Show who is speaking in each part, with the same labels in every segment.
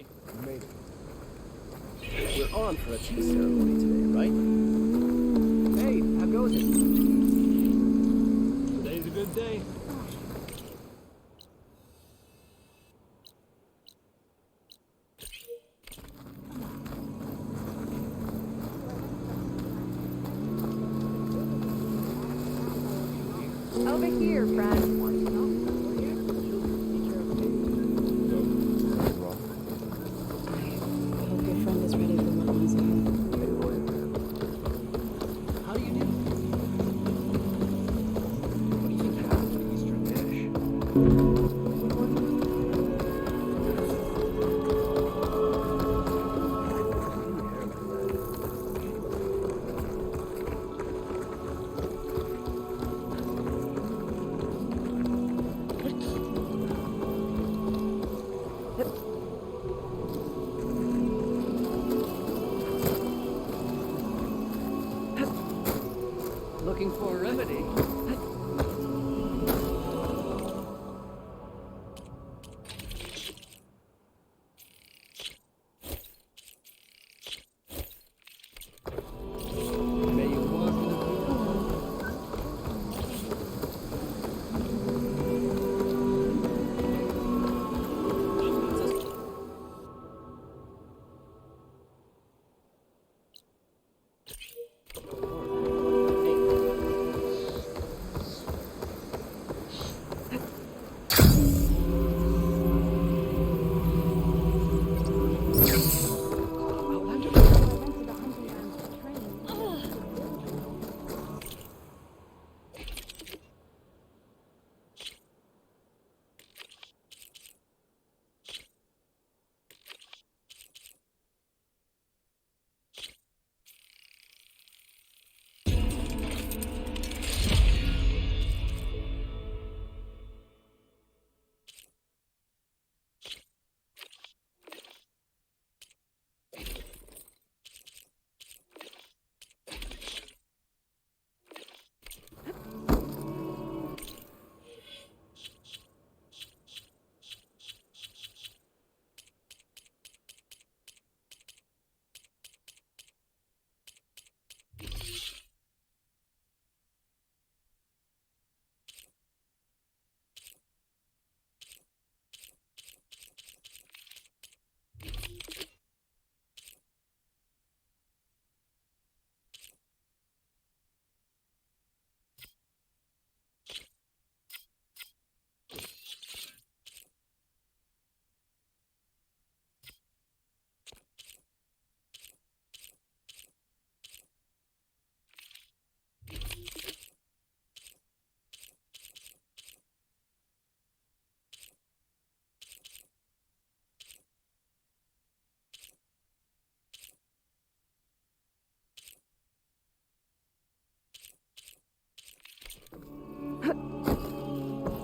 Speaker 1: You made it. We're on for a tea ceremony today, right? Hey, how goes it? Today's a good day.
Speaker 2: Over here, friend.
Speaker 3: I hope your friend is ready for what lies ahead.
Speaker 1: How do you do? What do you think happens to Eastern dish? Looking for a remedy. May you walk in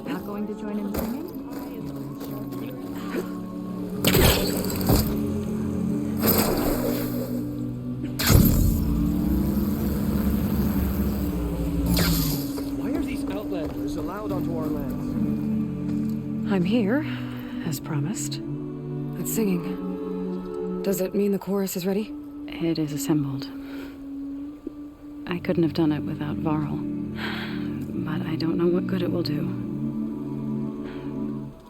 Speaker 2: Not going to join in singing?
Speaker 1: Why are these outlanders allowed onto our lands?
Speaker 3: I'm here, as promised. But singing. Does it mean the chorus is ready? It is assembled. I couldn't have done it without Varl. But I don't know what good it will do.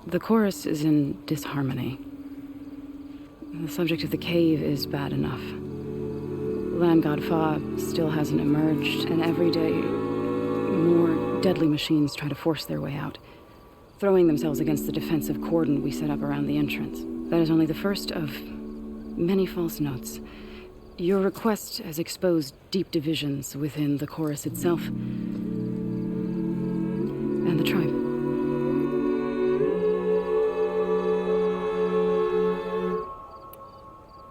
Speaker 3: The chorus is in disharmony. The subject of the cave is bad enough. Land God Fa still hasn't emerged, and every day more deadly machines try to force their way out, throwing themselves against the defensive cordon we set up around the entrance. That is only the first of many false notes. Your request has exposed deep divisions within the chorus itself and the tribe.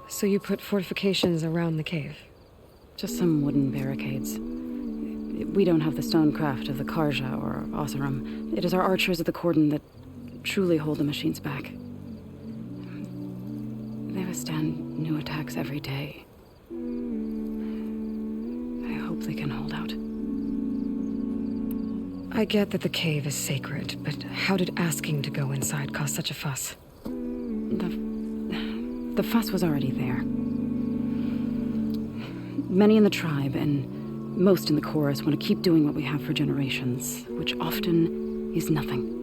Speaker 3: So you put fortifications around the cave? Just some wooden barricades. We don't have the stonecraft of the Karja or Oseram. It is our archers of the cordon that truly hold the machines back. They withstand new attacks every day. I hope they can hold out. I get that the cave is sacred, but how did asking to go inside cause such a fuss? The fuss was already there. Many in the tribe, and most in the chorus, want to keep doing what we have for generations, which often is nothing.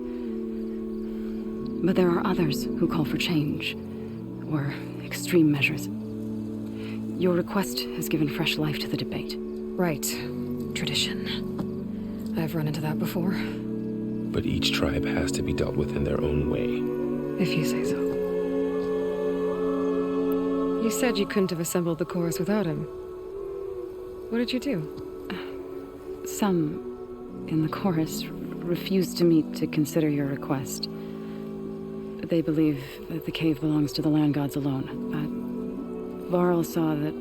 Speaker 3: But there are others who call for change, or extreme measures. Your request has given fresh life to the debate.
Speaker 4: Right. Tradition. I've run into that before.
Speaker 5: But each tribe has to be dealt with in their own way.
Speaker 4: If you say so. You said you couldn't have assembled the chorus without him. What did you do?
Speaker 3: Some in the chorus refused to meet to consider your request. They believe that the cave belongs to the land gods alone. Varl saw that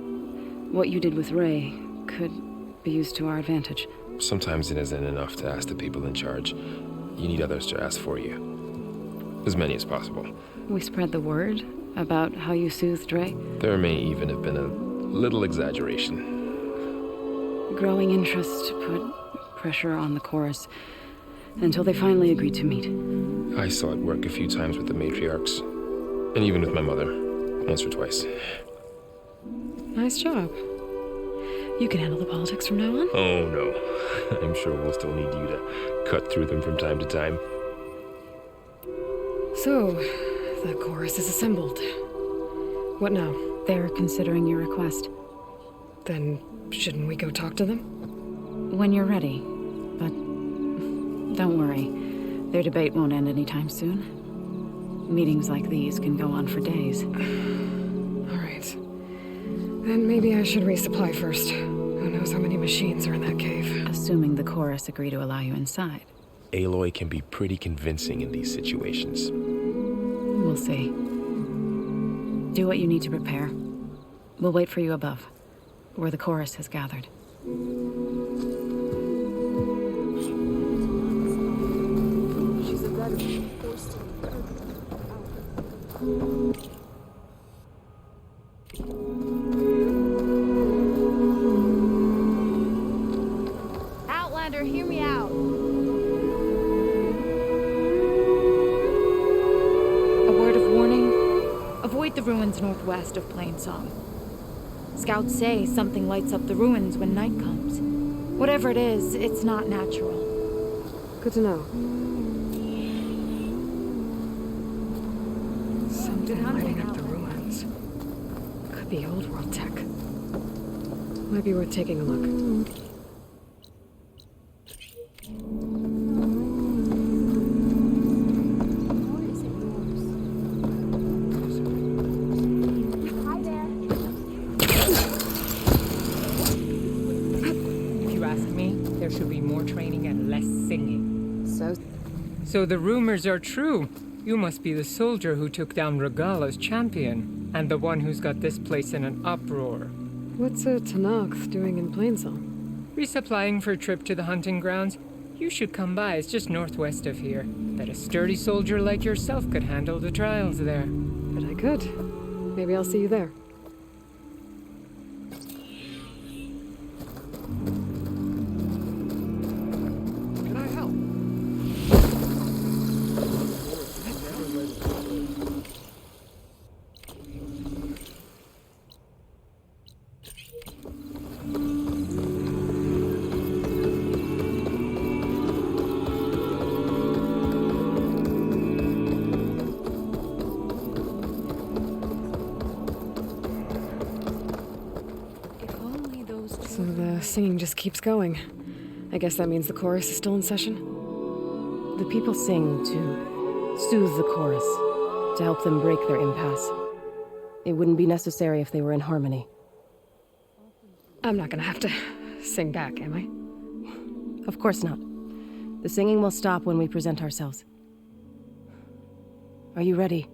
Speaker 3: what you did with Ray could be used to our advantage.
Speaker 5: Sometimes it isn't enough to ask the people in charge. You need others to ask for you. As many as possible.
Speaker 3: We spread the word about how you soothed Ray.
Speaker 5: There may even have been a little exaggeration.
Speaker 3: Growing interest put pressure on the chorus until they finally agreed to meet.
Speaker 5: I saw it work a few times with the matriarchs. And even with my mother. Once or twice.
Speaker 4: Nice job. You can handle the politics from now on?
Speaker 5: Oh no. I'm sure we'll still need you to cut through them from time to time.
Speaker 4: So, the chorus is assembled. What now?
Speaker 3: They're considering your request.
Speaker 4: Then, shouldn't we go talk to them?
Speaker 3: When you're ready. But don't worry. Their debate won't end anytime soon. Meetings like these can go on for days.
Speaker 4: All right. Then maybe I should resupply first. Who knows how many machines are in that cave?
Speaker 3: Assuming the chorus agree to allow you inside.
Speaker 5: Aloy can be pretty convincing in these situations.
Speaker 3: We'll see. Do what you need to prepare. We'll wait for you above, where the chorus has gathered.
Speaker 1: She's a veteran, forced to
Speaker 2: Outlander, hear me out. A word of warning. Avoid the ruins northwest of Plainsong. Scouts say something lights up the ruins when night comes. Whatever it is, it's not natural.
Speaker 4: Good to know. Something lighting up the ruins. Could be old world tech. Might be worth taking a look.
Speaker 6: If you ask me, there should be more training and less singing. So the rumors are true. You must be the soldier who took down Regala's champion, and the one who's got this place in an uproar.
Speaker 4: What's a Tanakh doing in Plainsong?
Speaker 6: Resupplying for a trip to the hunting grounds? You should come by, it's just northwest of here. Bet a sturdy soldier like yourself could handle the trials there.
Speaker 4: But I could. Maybe I'll see you there.
Speaker 1: Can I help?
Speaker 4: So the singing just keeps going. I guess that means the chorus is still in session?
Speaker 7: The people sing to soothe the chorus, to help them break their impasse. It wouldn't be necessary if they were in harmony.
Speaker 4: I'm not gonna have to sing back, am I?
Speaker 7: Of course not. The singing will stop when we present ourselves. Are you ready?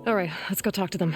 Speaker 4: All right, let's go talk to them.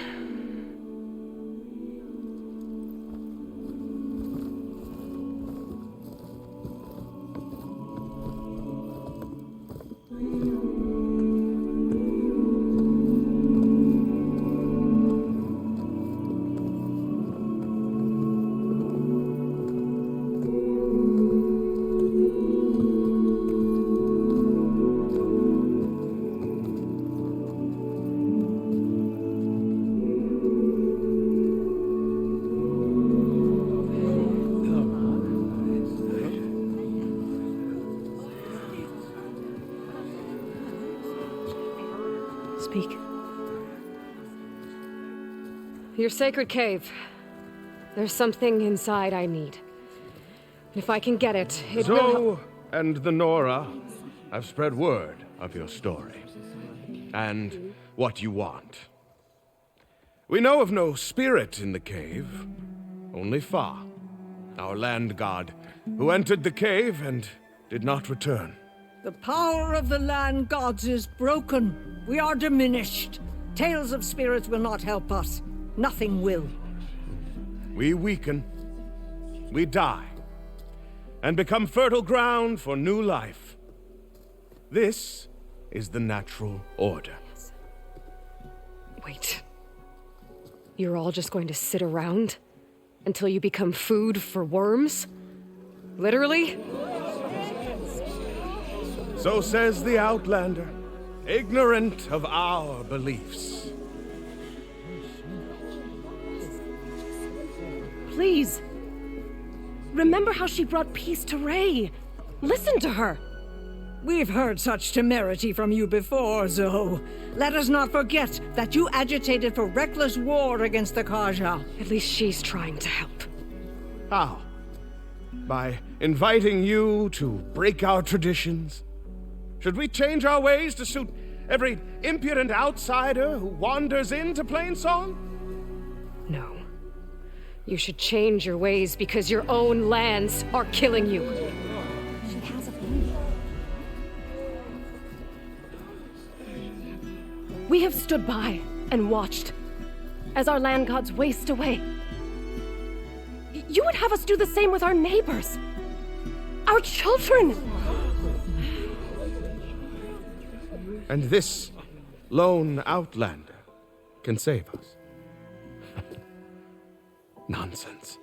Speaker 7: speak.
Speaker 4: Your sacred cave. There's something inside I need. If I can get it, it will help.
Speaker 8: Zoe and the Nora have spread word of your story and what you want. We know of no spirit in the cave, only Fa, our land god, who entered the cave and did not return.
Speaker 9: The power of the land gods is broken. We are diminished. Tales of spirits will not help us. Nothing will.
Speaker 8: We weaken, we die, and become fertile ground for new life. This is the natural order.
Speaker 4: Wait. You're all just going to sit around until you become food for worms? Literally?
Speaker 8: So says the Outlander, ignorant of our beliefs.
Speaker 7: Please. Remember how she brought peace to Ray. Listen to her.
Speaker 9: We've heard such temerity from you before, Zoe. Let us not forget that you agitated for reckless war against the Kaja.
Speaker 4: At least she's trying to help.
Speaker 8: How? By inviting you to break our traditions? Should we change our ways to suit every impudent outsider who wanders into Plainsong?
Speaker 4: No. You should change your ways because your own lands are killing you.
Speaker 2: She has a phone.
Speaker 7: We have stood by and watched as our land gods waste away. You would have us do the same with our neighbors, our children.
Speaker 8: And this lone outlander can save us. Nonsense.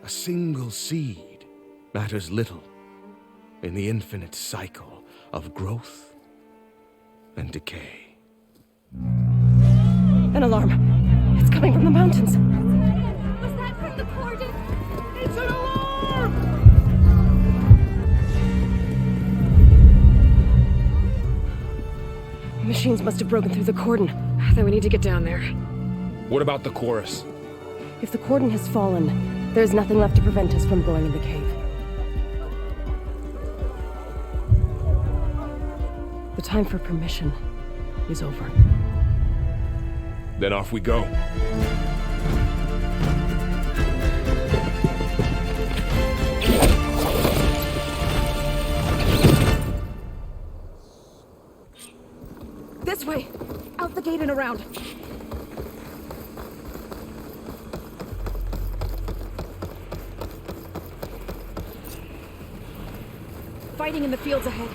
Speaker 8: A single seed matters little in the infinite cycle of growth and decay.
Speaker 7: An alarm. It's coming from the mountains.
Speaker 2: Was that from the cordon?
Speaker 8: It's an alarm!
Speaker 7: Machines must have broken through the cordon.
Speaker 4: Then we need to get down there.
Speaker 5: What about the chorus?
Speaker 7: If the cordon has fallen, there's nothing left to prevent us from going in the cave. The time for permission is over.
Speaker 5: Then off we go.
Speaker 7: This way! Out the gate and around. Fighting in the fields ahead.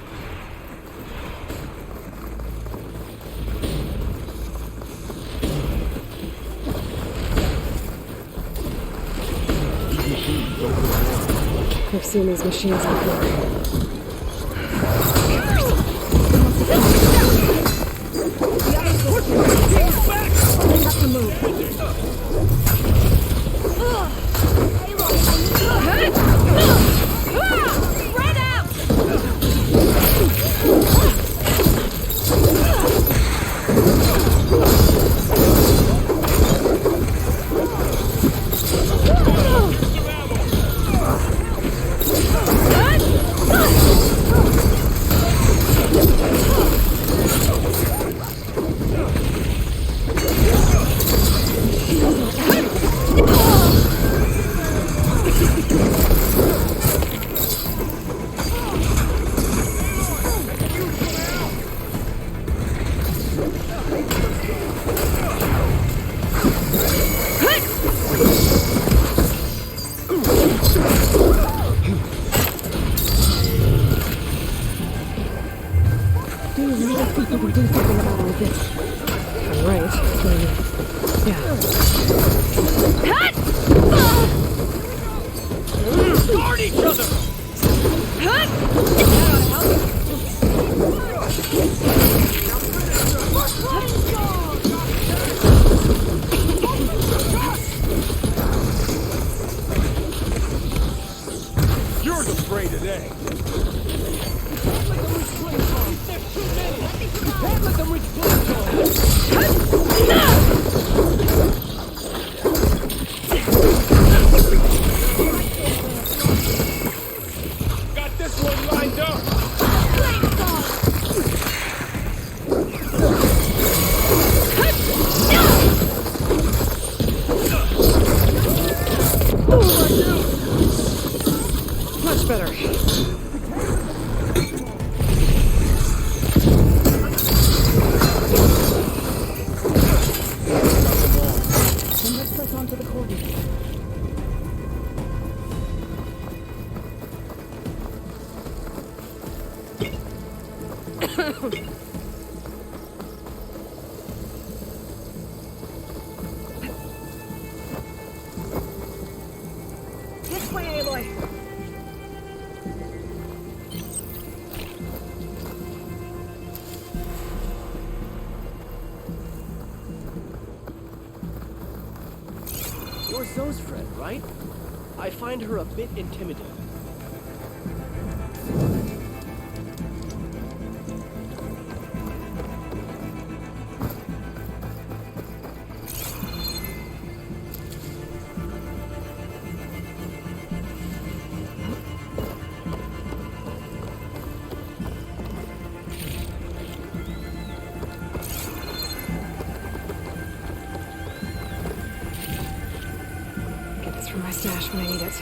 Speaker 4: I've seen these machines before.
Speaker 9: This way, Aloy.
Speaker 1: You're Zoe's friend, right? I find her a bit intimidating.
Speaker 4: Get this from my stash when I need it.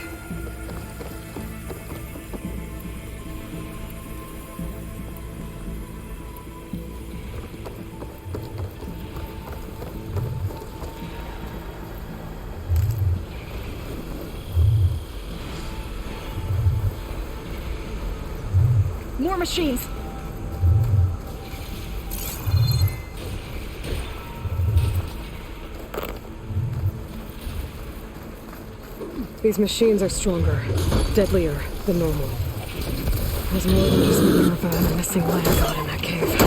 Speaker 2: More machines!
Speaker 4: These machines are stronger, deadlier than normal. There's more than just Minerva and a missing land god in that cave.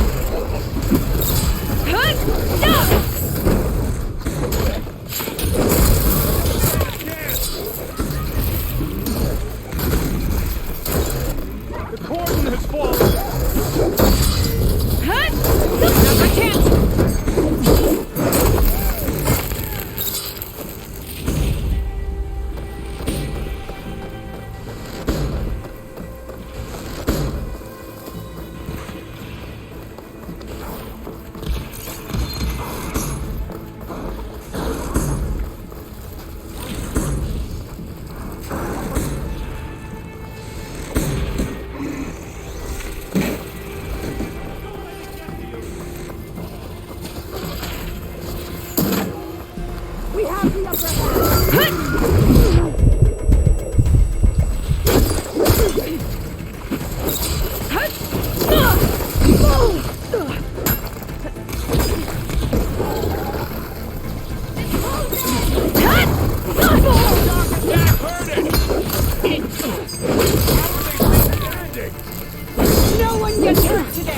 Speaker 8: The cordon has fallen!
Speaker 2: I can't!
Speaker 9: No one gets hurt today!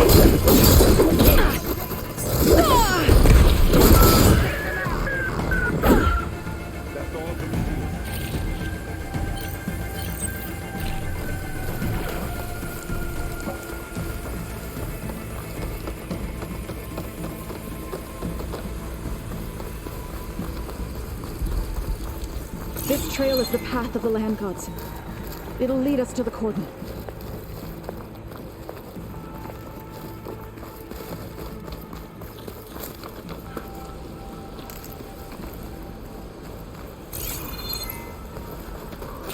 Speaker 2: This trail is the path of the land gods. It'll lead us to the cordon.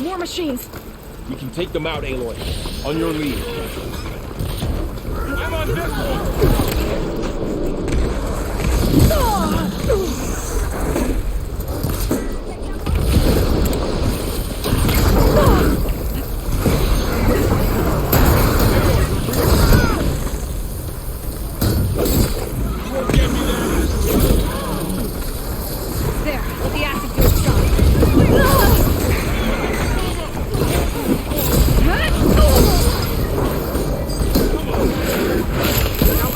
Speaker 2: More machines!
Speaker 5: We can take them out, Aloy. On your lead.
Speaker 8: I'm on this one!
Speaker 2: There, let the acid field start.
Speaker 8: Now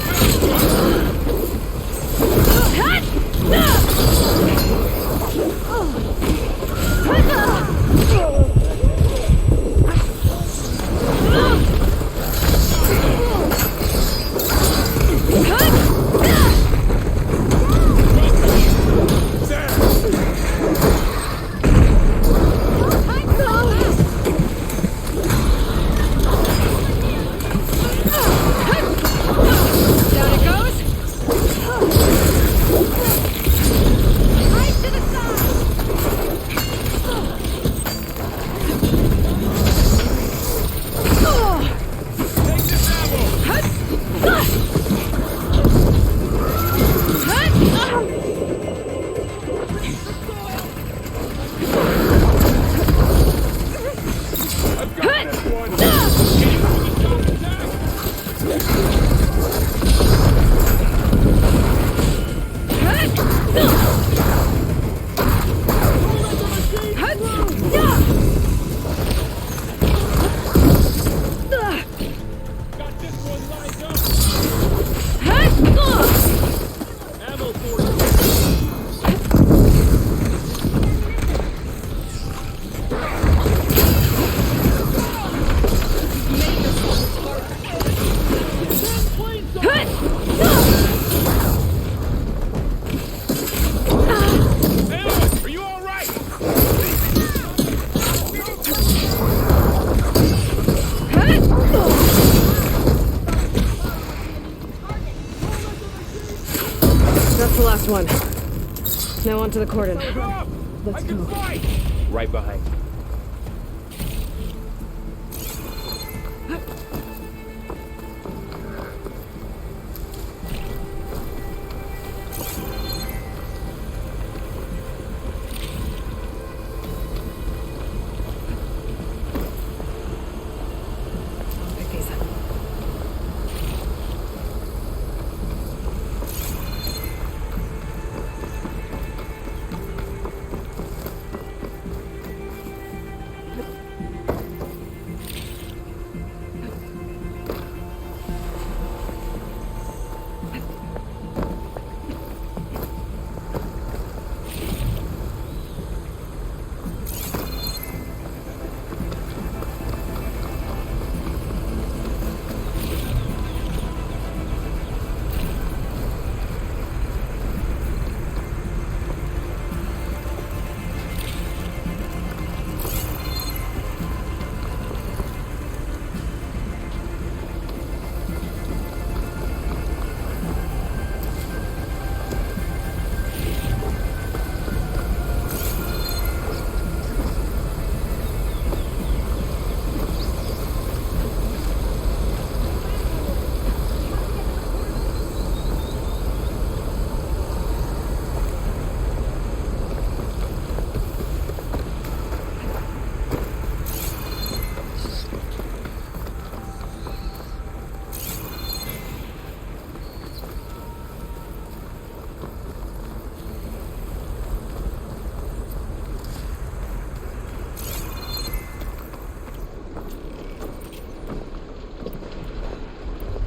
Speaker 4: one. Now onto the cordon. Let's go.
Speaker 5: Right behind.
Speaker 4: Pick these up.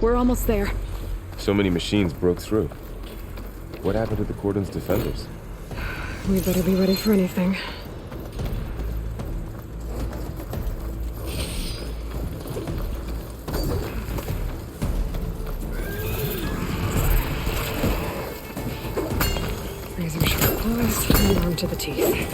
Speaker 4: We're almost there.
Speaker 5: So many machines broke through. What happened to the cordon's defenders?
Speaker 4: We better be ready for anything. Razor sharp claws and arm to the teeth.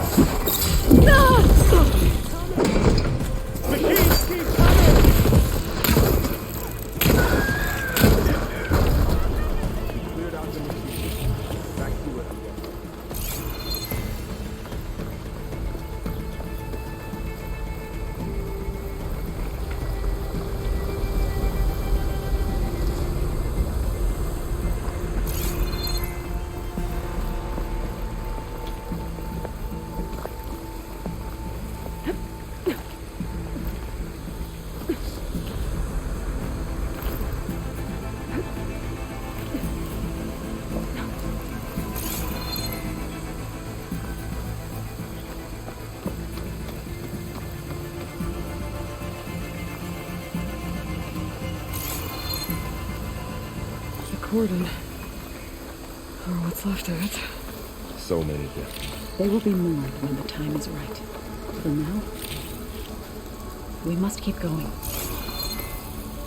Speaker 4: Cordon. Or what's left of it.
Speaker 5: So many dead.
Speaker 3: They will be mourned when the time is right. For now, we must keep going.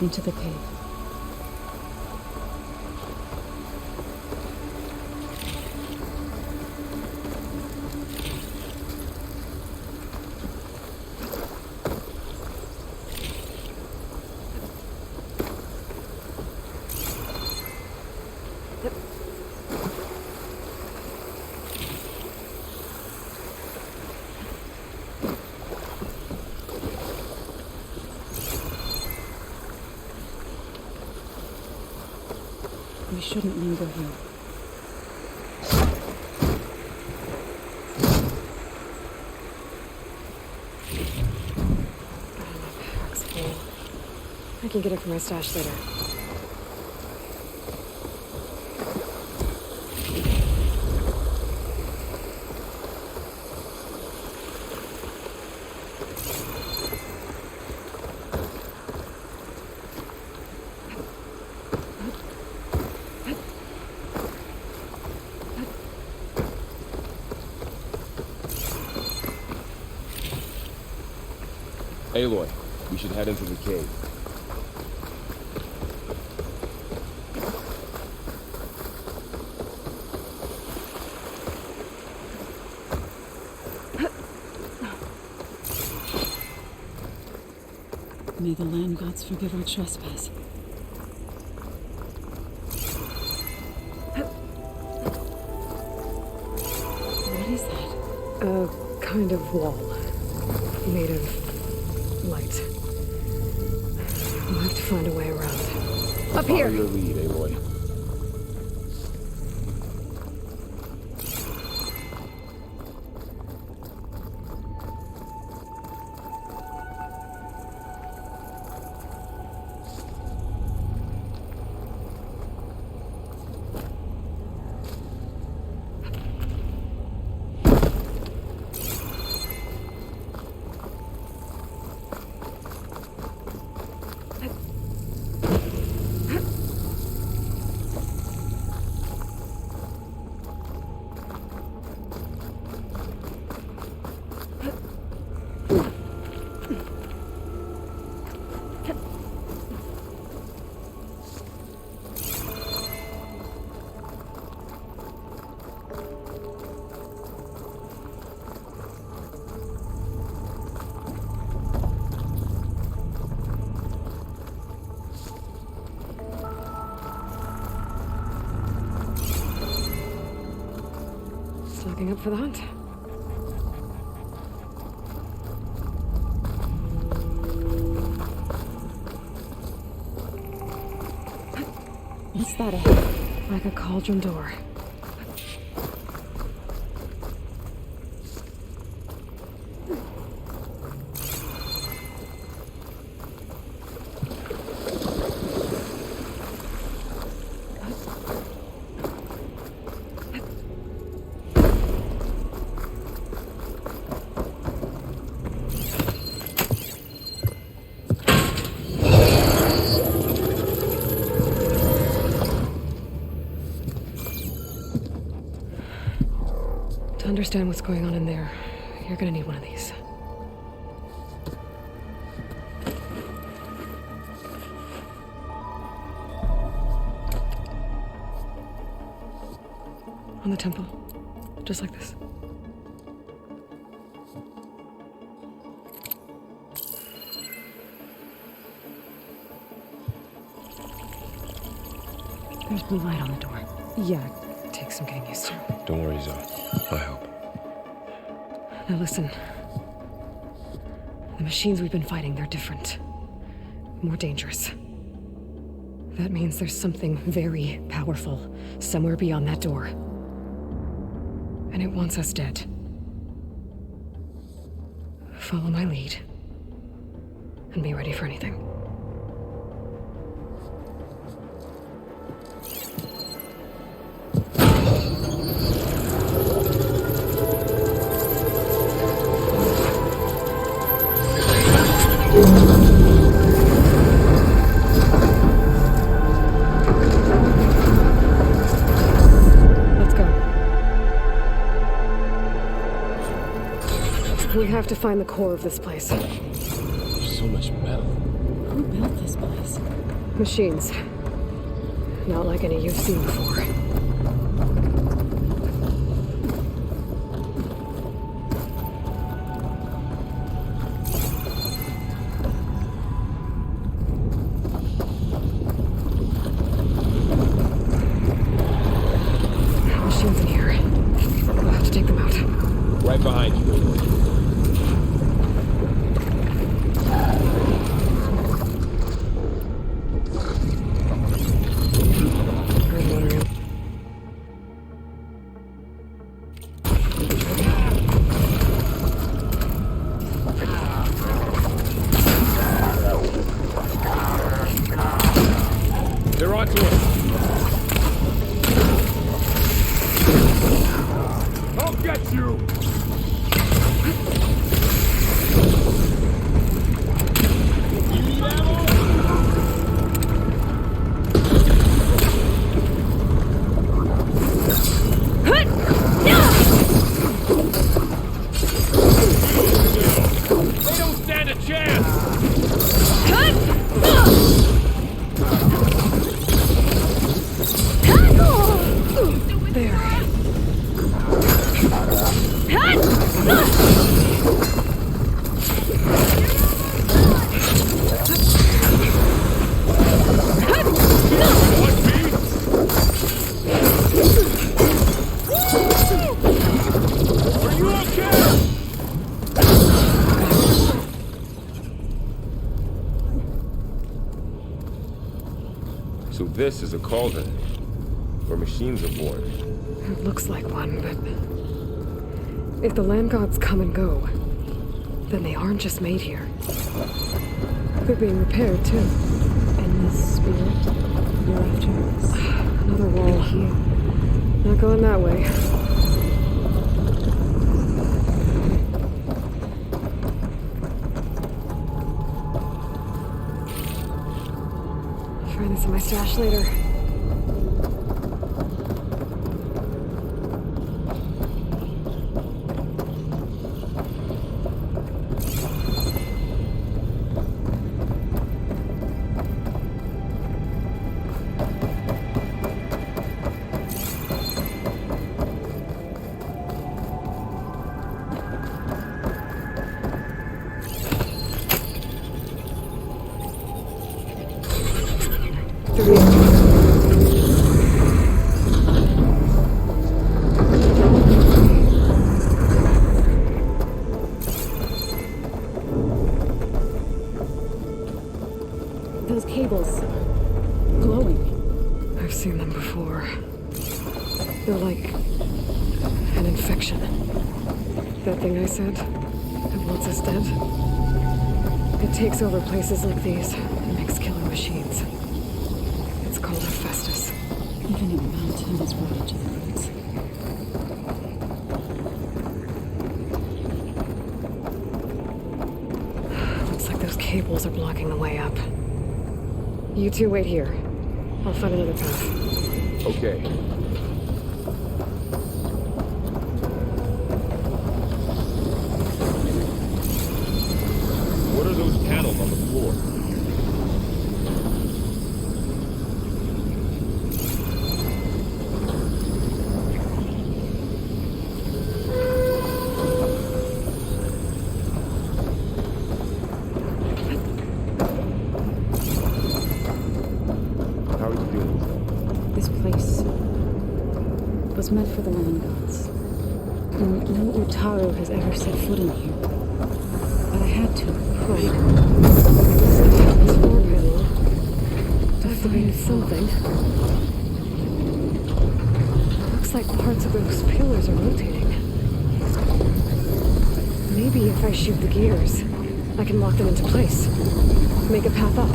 Speaker 3: Into the cave. We shouldn't linger here.
Speaker 4: Pack's full. I can get it from my stash later.
Speaker 5: Aloy, we should head into the cave.
Speaker 3: May the land gods forgive our trespass.
Speaker 4: kind of wall. Made of light. We'll have to find a way around. Up here!
Speaker 5: Follow your lead, Aloy.
Speaker 4: Up for the hunt.
Speaker 2: What's that?
Speaker 4: Like a cauldron door. To understand what's going on in there, you're gonna need one of these. On the temple. Just like this.
Speaker 3: There's blue light on the door.
Speaker 4: Yeah, take some getting used to.
Speaker 5: Don't worry, Zoe. I help.
Speaker 4: Now listen. The machines we've been fighting, they're different. More dangerous. That means there's something very powerful somewhere beyond that door. And it wants us dead. Follow my lead. And be ready for anything. We have to find the core of this place.
Speaker 5: There's so much metal.
Speaker 2: Who built this place?
Speaker 4: Machines. Not like any you've seen before. Machines in here. We'll have to take them out.
Speaker 5: Right behind you, Aloy. They're onto us. I'll get you! You need ammo? They don't stand a chance! Are you okay? This is a cauldron, where machines are born.
Speaker 4: It looks like one, but if the land gods come and go, then they aren't just made here. They're being repaired, too.
Speaker 3: And this spirit you're after?
Speaker 4: Another wall.
Speaker 3: Here.
Speaker 4: Not going that way. I'll find this in my stash later.
Speaker 3: Those cables. Glowing.
Speaker 4: I've seen them before. They're like an infection. That thing I said that wants us dead. It takes over places like these and makes killing machines. It's called Hephaestus.
Speaker 3: Even a mountain is rooted to the roots.
Speaker 4: Looks like those cables are blocking the way up. You two wait here. I'll find another path.
Speaker 5: Okay. What are those panels on the floor? How are you doing with that?
Speaker 3: This place was meant for the land gods. And no Utaru has ever set foot in here. But I had to. Pride.
Speaker 4: This floor panel. Definitely something. Looks like parts of those pillars are rotating. Maybe if I shoot the gears, I can lock them into place. Make a path up.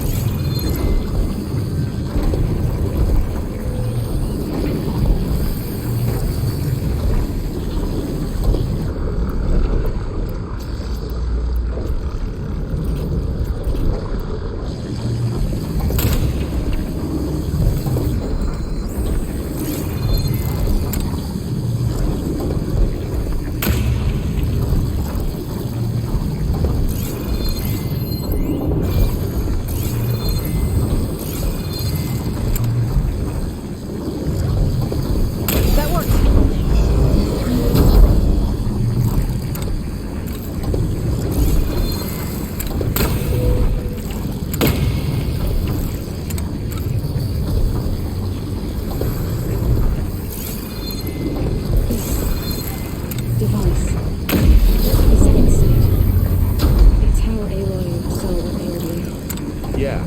Speaker 5: Yeah.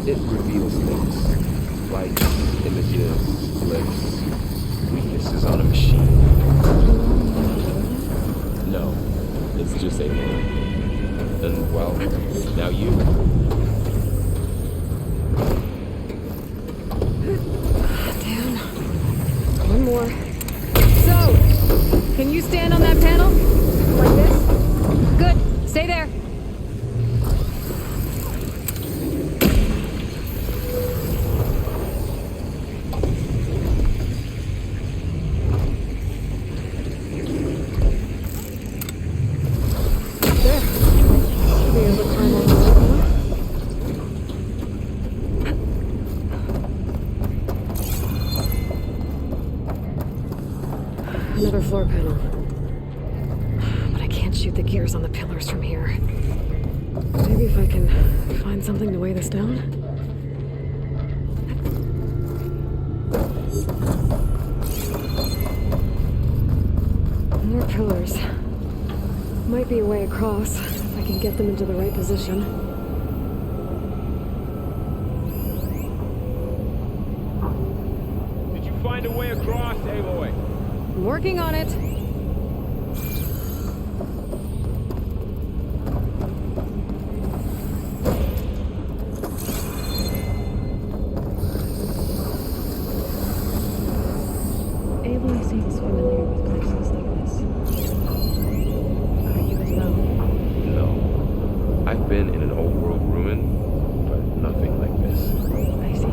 Speaker 5: It reveals things. Like images, blips, weaknesses on a machine. No. It's just alien. And, well, now you.
Speaker 4: Damn. One more. So, can you stand on that panel? Like this? Good. Stay there. Another floor panel. But I can't shoot the gears on the pillars from here. Maybe if I can find something to weigh this down? More pillars. Might be a way across, if I can get them into the right position.
Speaker 10: find a way across, Aloy.
Speaker 4: I'm working on it.
Speaker 3: Aloy seems familiar with places like this. Are you as well?
Speaker 5: No. I've been in an old world ruin, but nothing like this.
Speaker 3: I see.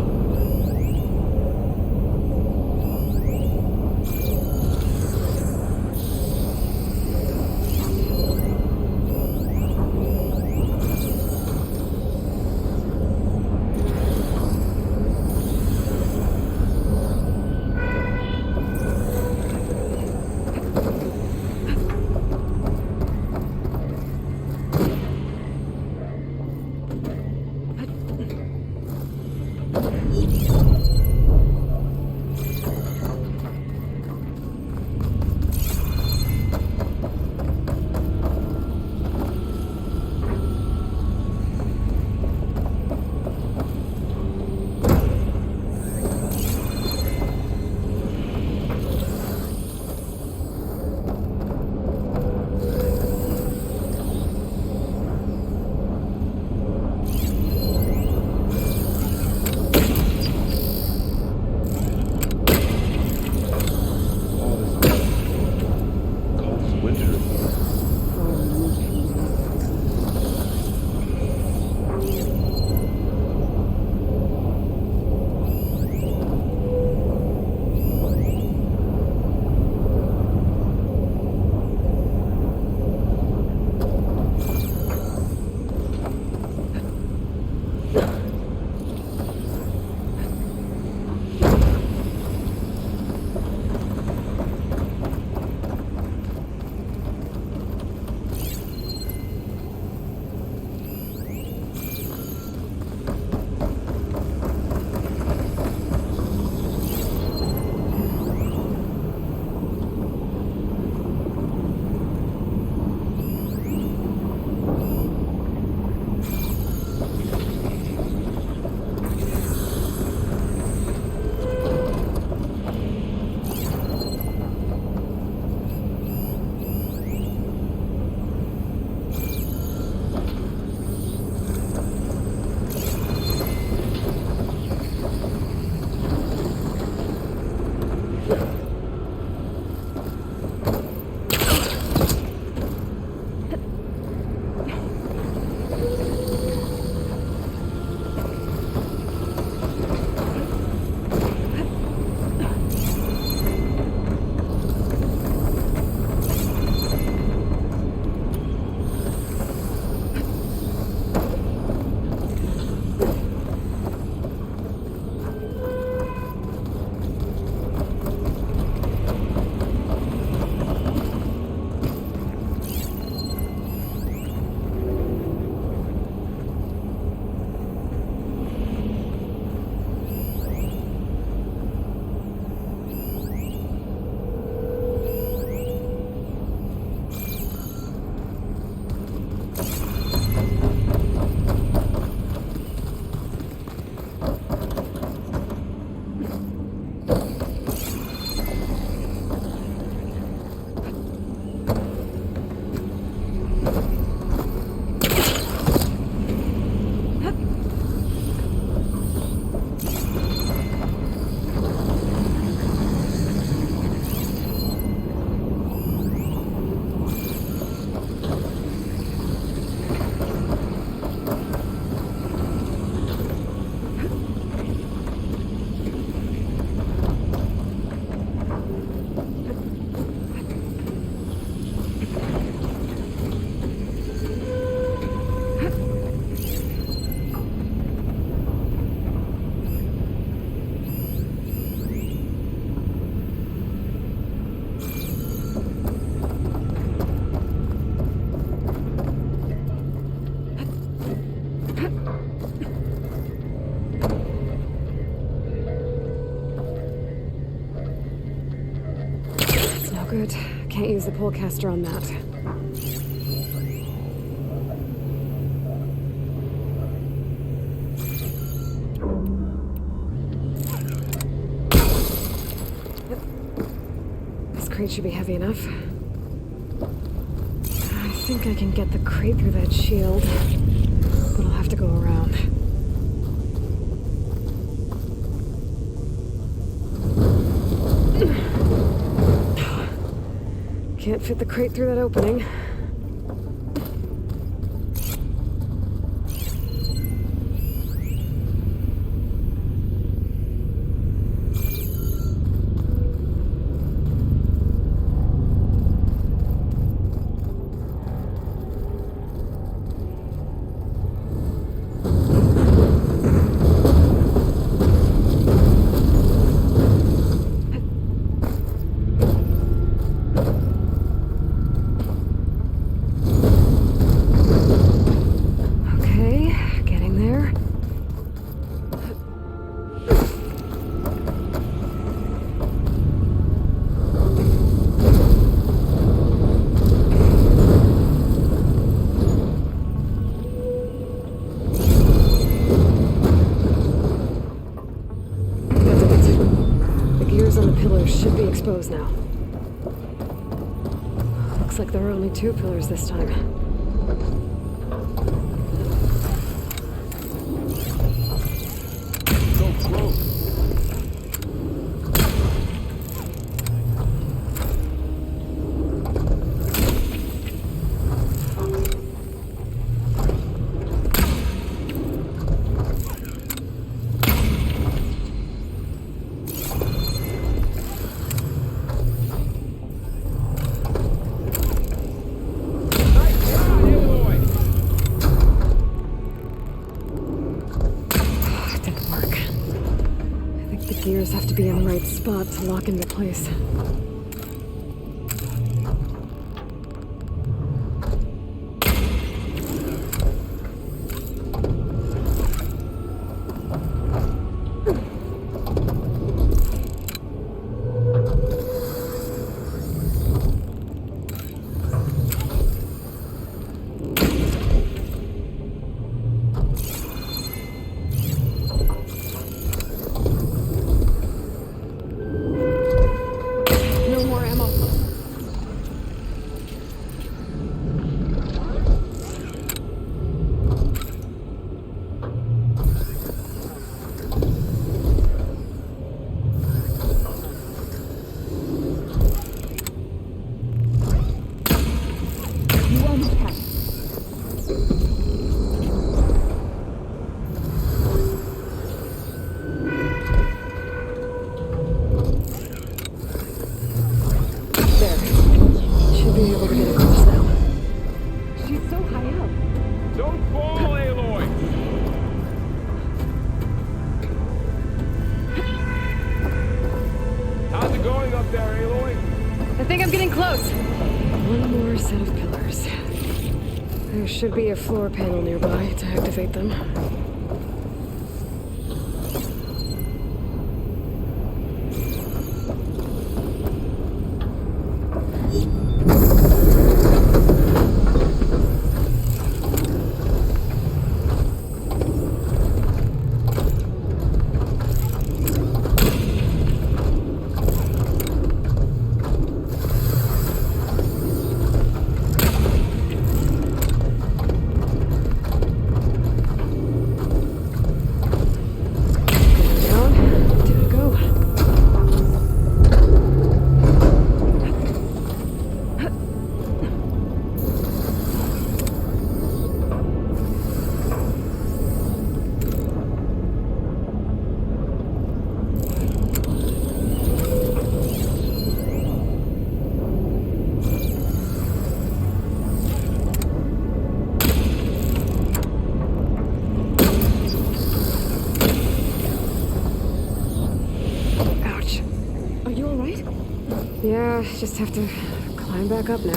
Speaker 4: Good. Can't use the pullcaster on that. crate should be heavy enough. I think I can get the crate through that shield, but I'll have to go around. Can't fit the crate through that opening. Should be exposed now. Looks like there are only 2 pillars this time.
Speaker 10: So close.
Speaker 4: Gears have to be in the right spot to lock into place. There should be a floor panel nearby to activate them. Yeah, just have to climb back up now.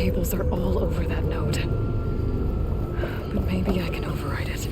Speaker 4: cables are all over that node. But maybe I can override it.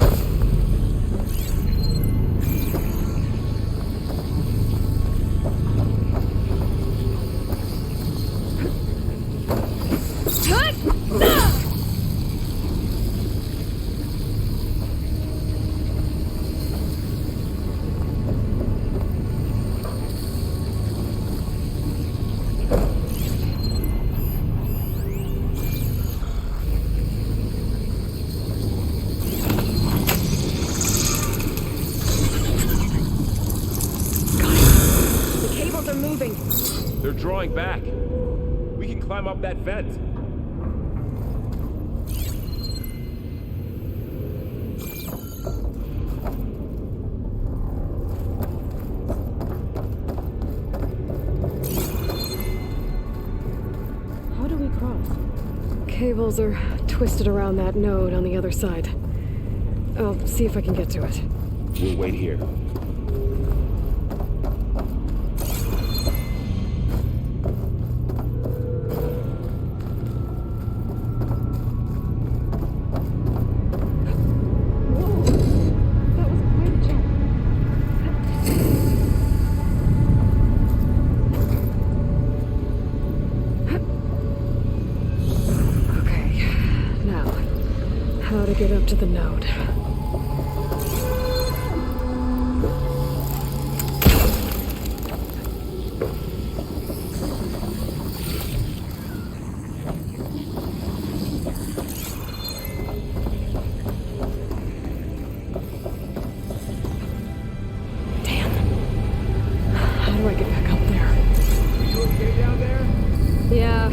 Speaker 10: They're drawing back. We can climb up that vent.
Speaker 4: How do we cross? Cables are twisted around that node on the other side. I'll see if I can get to it.
Speaker 10: We'll wait here.
Speaker 4: How to get up to the node. Damn. How do I get back up there?
Speaker 10: Are you okay down there?
Speaker 4: Yeah.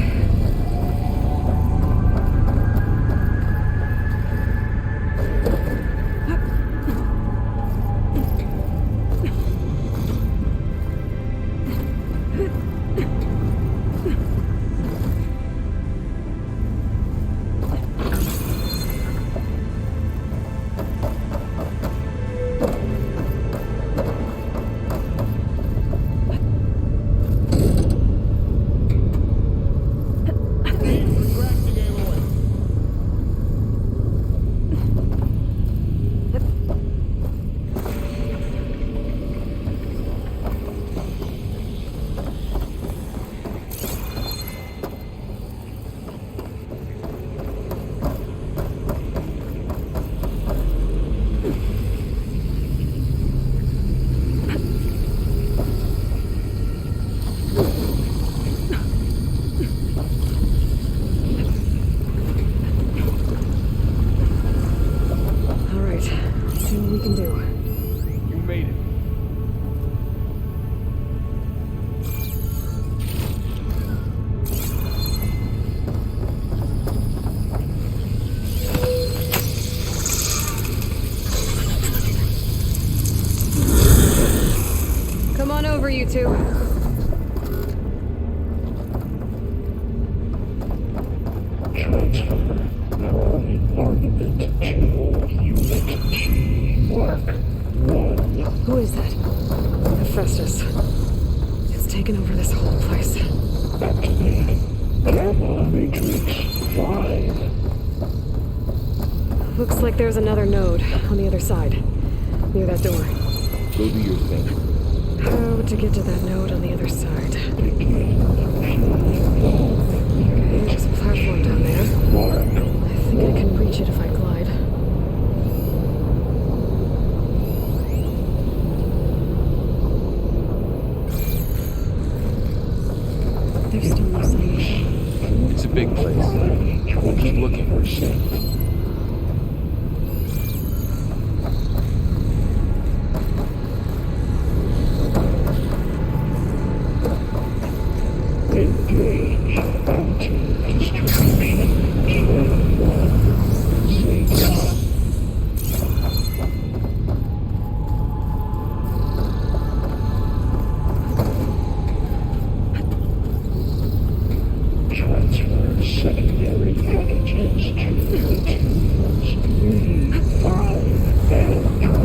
Speaker 4: You two. Who is that? Hephaestus. It's taken over this whole place.
Speaker 11: Activate Gamma Matrix 5.
Speaker 4: Looks like there's another node on the other side, near that door.
Speaker 10: Go do your thing.
Speaker 4: How to get to that node on the other side? Okay, there's a platform down there. I think I can reach it if I glide. There's still no sign.
Speaker 5: It's a big place. Keep looking.
Speaker 11: Engage anti-distraction. Transfer secondary packages to platoons 3, 5, and 12.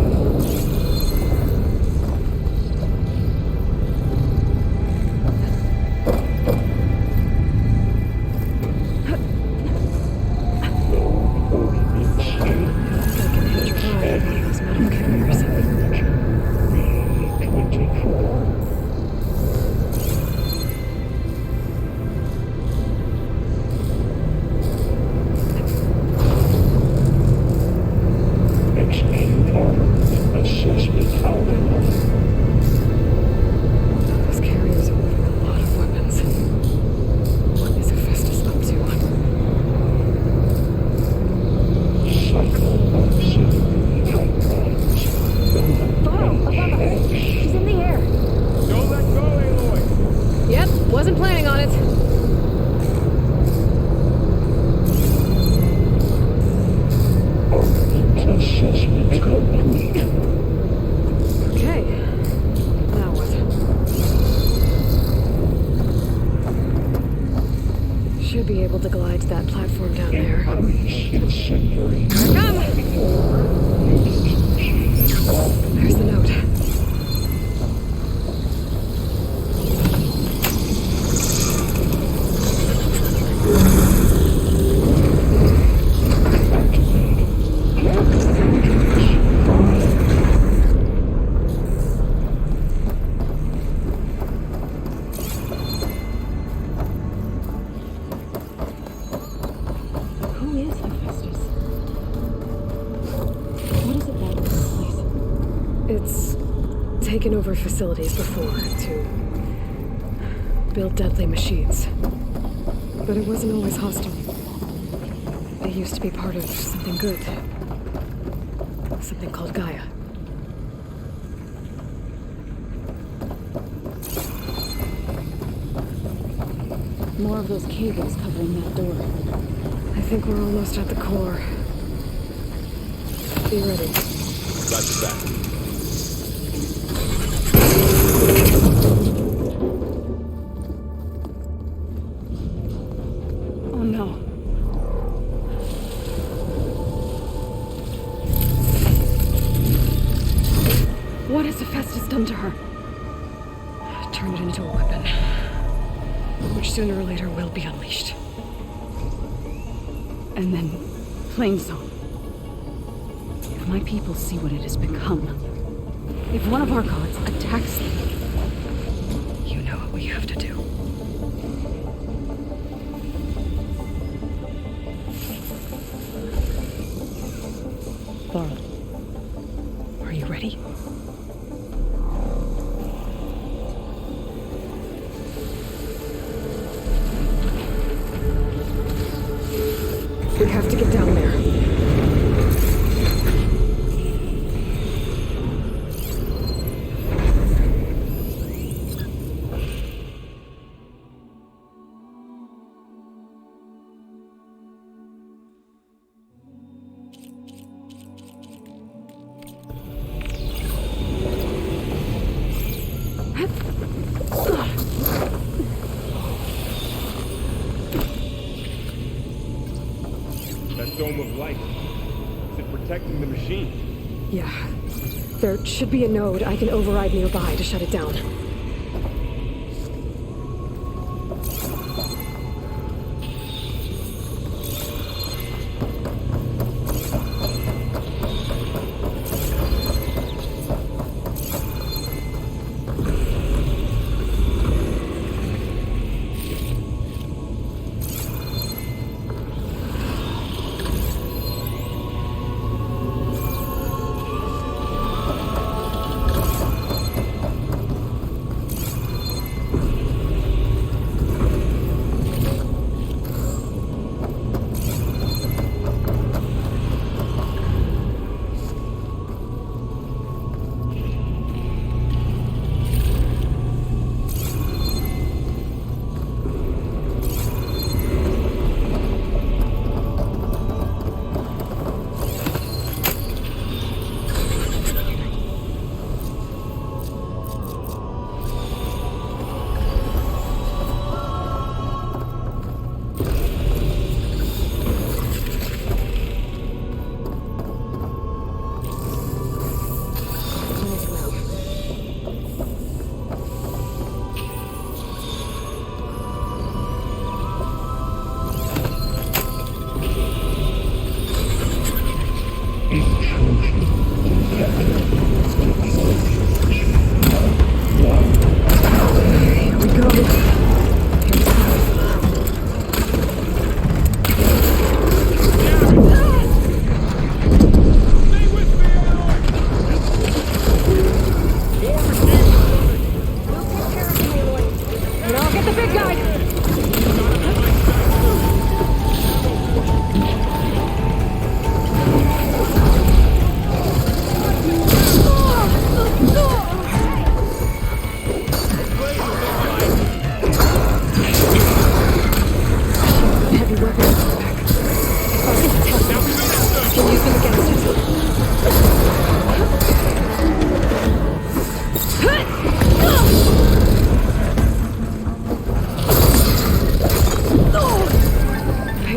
Speaker 4: should be able to glide to that platform down there.
Speaker 11: Incendiary.
Speaker 4: Come! There's the note.
Speaker 3: Who is Hephaestus? What is it about this place?
Speaker 4: It's taken over facilities before to build deadly machines. But it wasn't always hostile. It used to be part of something good. Something called Gaia.
Speaker 3: More of those cables covering that door.
Speaker 4: I think we're almost at the core. Be ready.
Speaker 10: Got your back.
Speaker 3: Oh no. What has Hephaestus done to her?
Speaker 4: Turn it into a weapon. Which sooner or later will be unleashed.
Speaker 3: And then, Plainsong. If my people see what it has become, if one of our gods attacks them,
Speaker 4: You know what we have to do.
Speaker 3: Laurel,
Speaker 4: Are you ready? We have to get down there.
Speaker 10: That dome of light. Is it protecting the machine?
Speaker 4: Yeah. There should be a node I can override nearby to shut it down.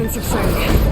Speaker 4: sense of saying.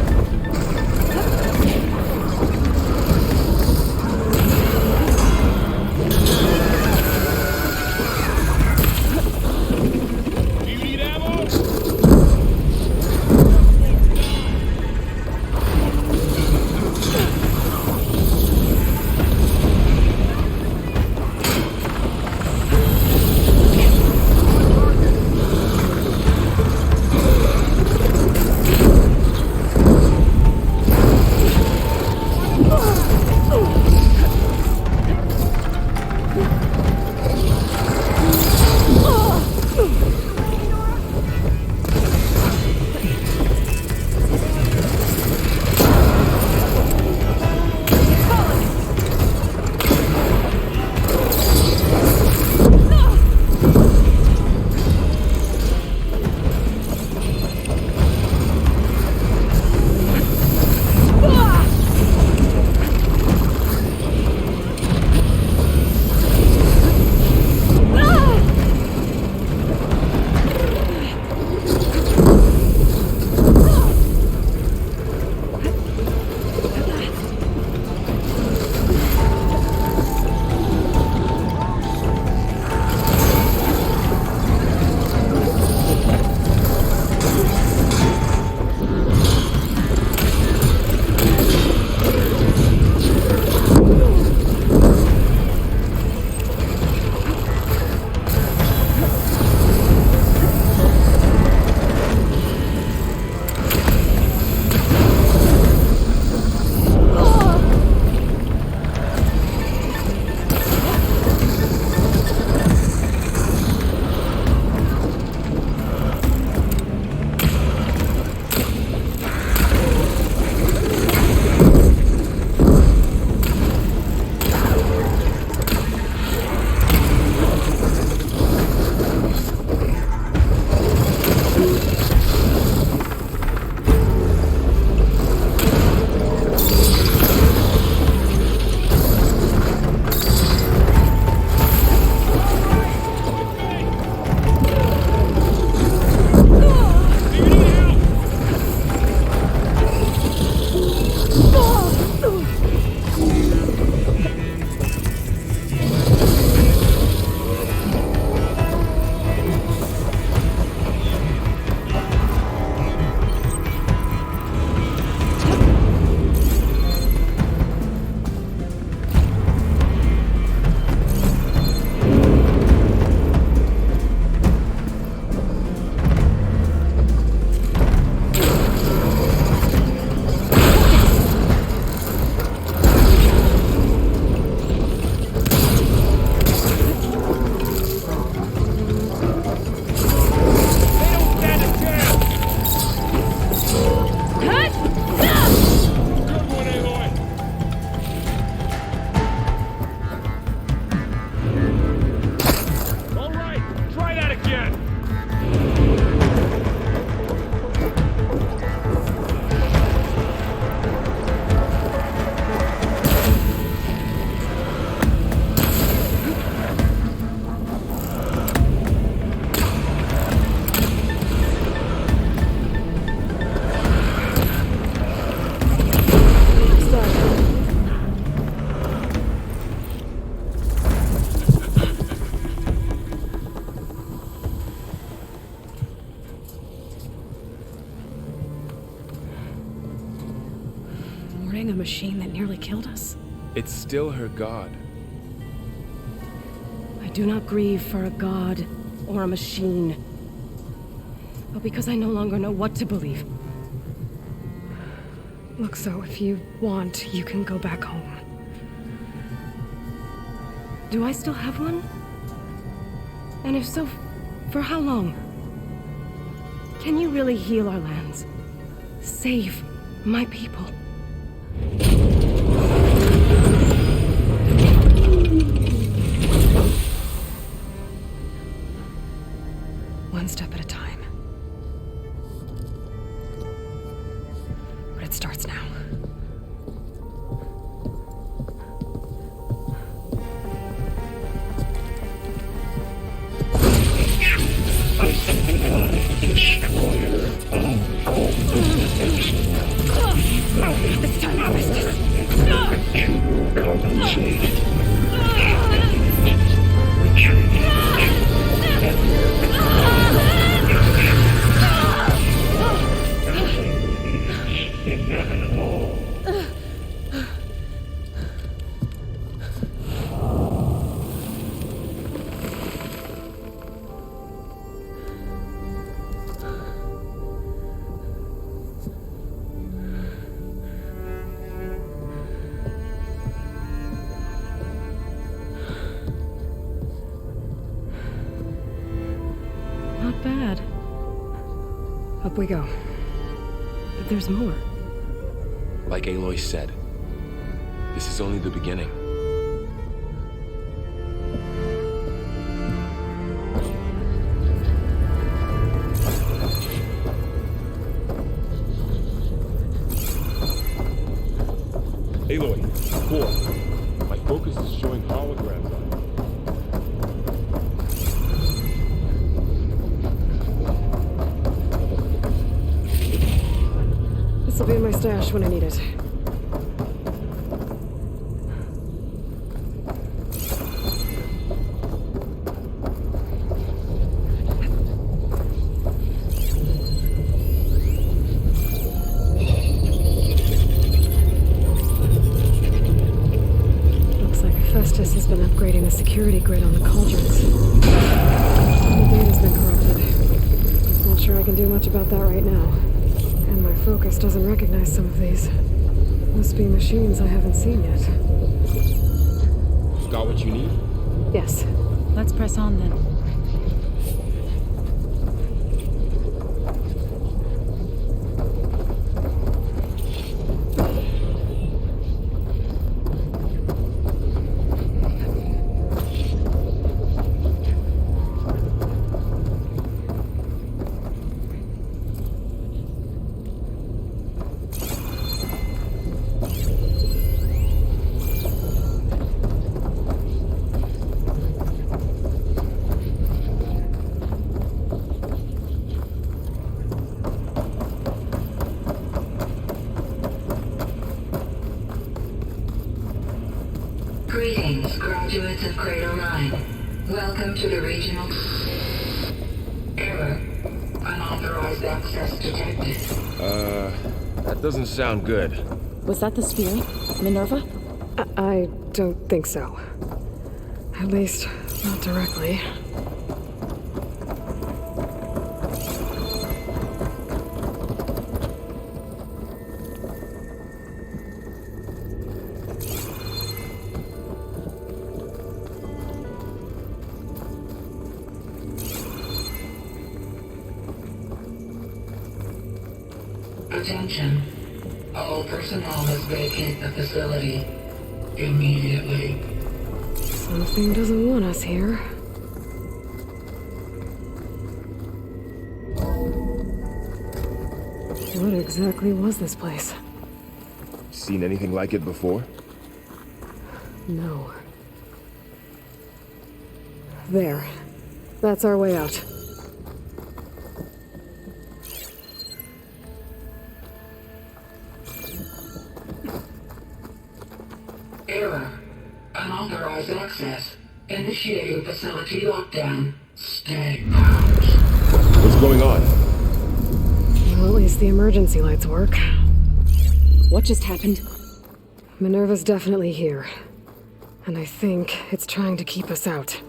Speaker 4: A machine that nearly killed us?
Speaker 5: It's still her god.
Speaker 7: I do not grieve for a god or a machine, but because I no longer know what to believe.
Speaker 4: Look, so if you want, you can go back home.
Speaker 7: Do I still have one? And if so, for how long? Can you really heal our lands? Save my people?
Speaker 4: One step at a time. But it starts now.
Speaker 11: Destroyer of
Speaker 2: This time I'll miss this.
Speaker 11: Compensate. Retreat. Inevitable.
Speaker 3: Not bad.
Speaker 4: Up we go.
Speaker 3: But there's more.
Speaker 5: Like Aloy said, this is only the beginning.
Speaker 10: Aloy, core. My focus is showing holograms on it.
Speaker 4: This'll be in my stash when I need it. Looks like Festus has been upgrading the security grid on the cauldrons. The data's been corrupted. Not sure I can do much about that right now. And my focus doesn't recognize some of these. Must be machines I haven't seen yet.
Speaker 10: Got what you need?
Speaker 4: Yes.
Speaker 2: Let's press on then.
Speaker 12: Greetings, graduates of Cradle 9. Welcome to the regional... Error. Unauthorized access detected.
Speaker 5: That doesn't sound good.
Speaker 2: Was that the spirit? Minerva?
Speaker 4: I don't think so. At least, not directly.
Speaker 12: Attention. All personnel must vacate the facility immediately.
Speaker 4: Something doesn't want us here. What exactly was this place?
Speaker 5: Seen anything like it before?
Speaker 4: No. There. That's our way out.
Speaker 12: Error. Unauthorized access. Initiating facility lockdown. Stay out.
Speaker 5: What's going on?
Speaker 4: Well, at least the emergency lights work.
Speaker 2: What just happened?
Speaker 4: Minerva's definitely here. And I think it's trying to keep us out.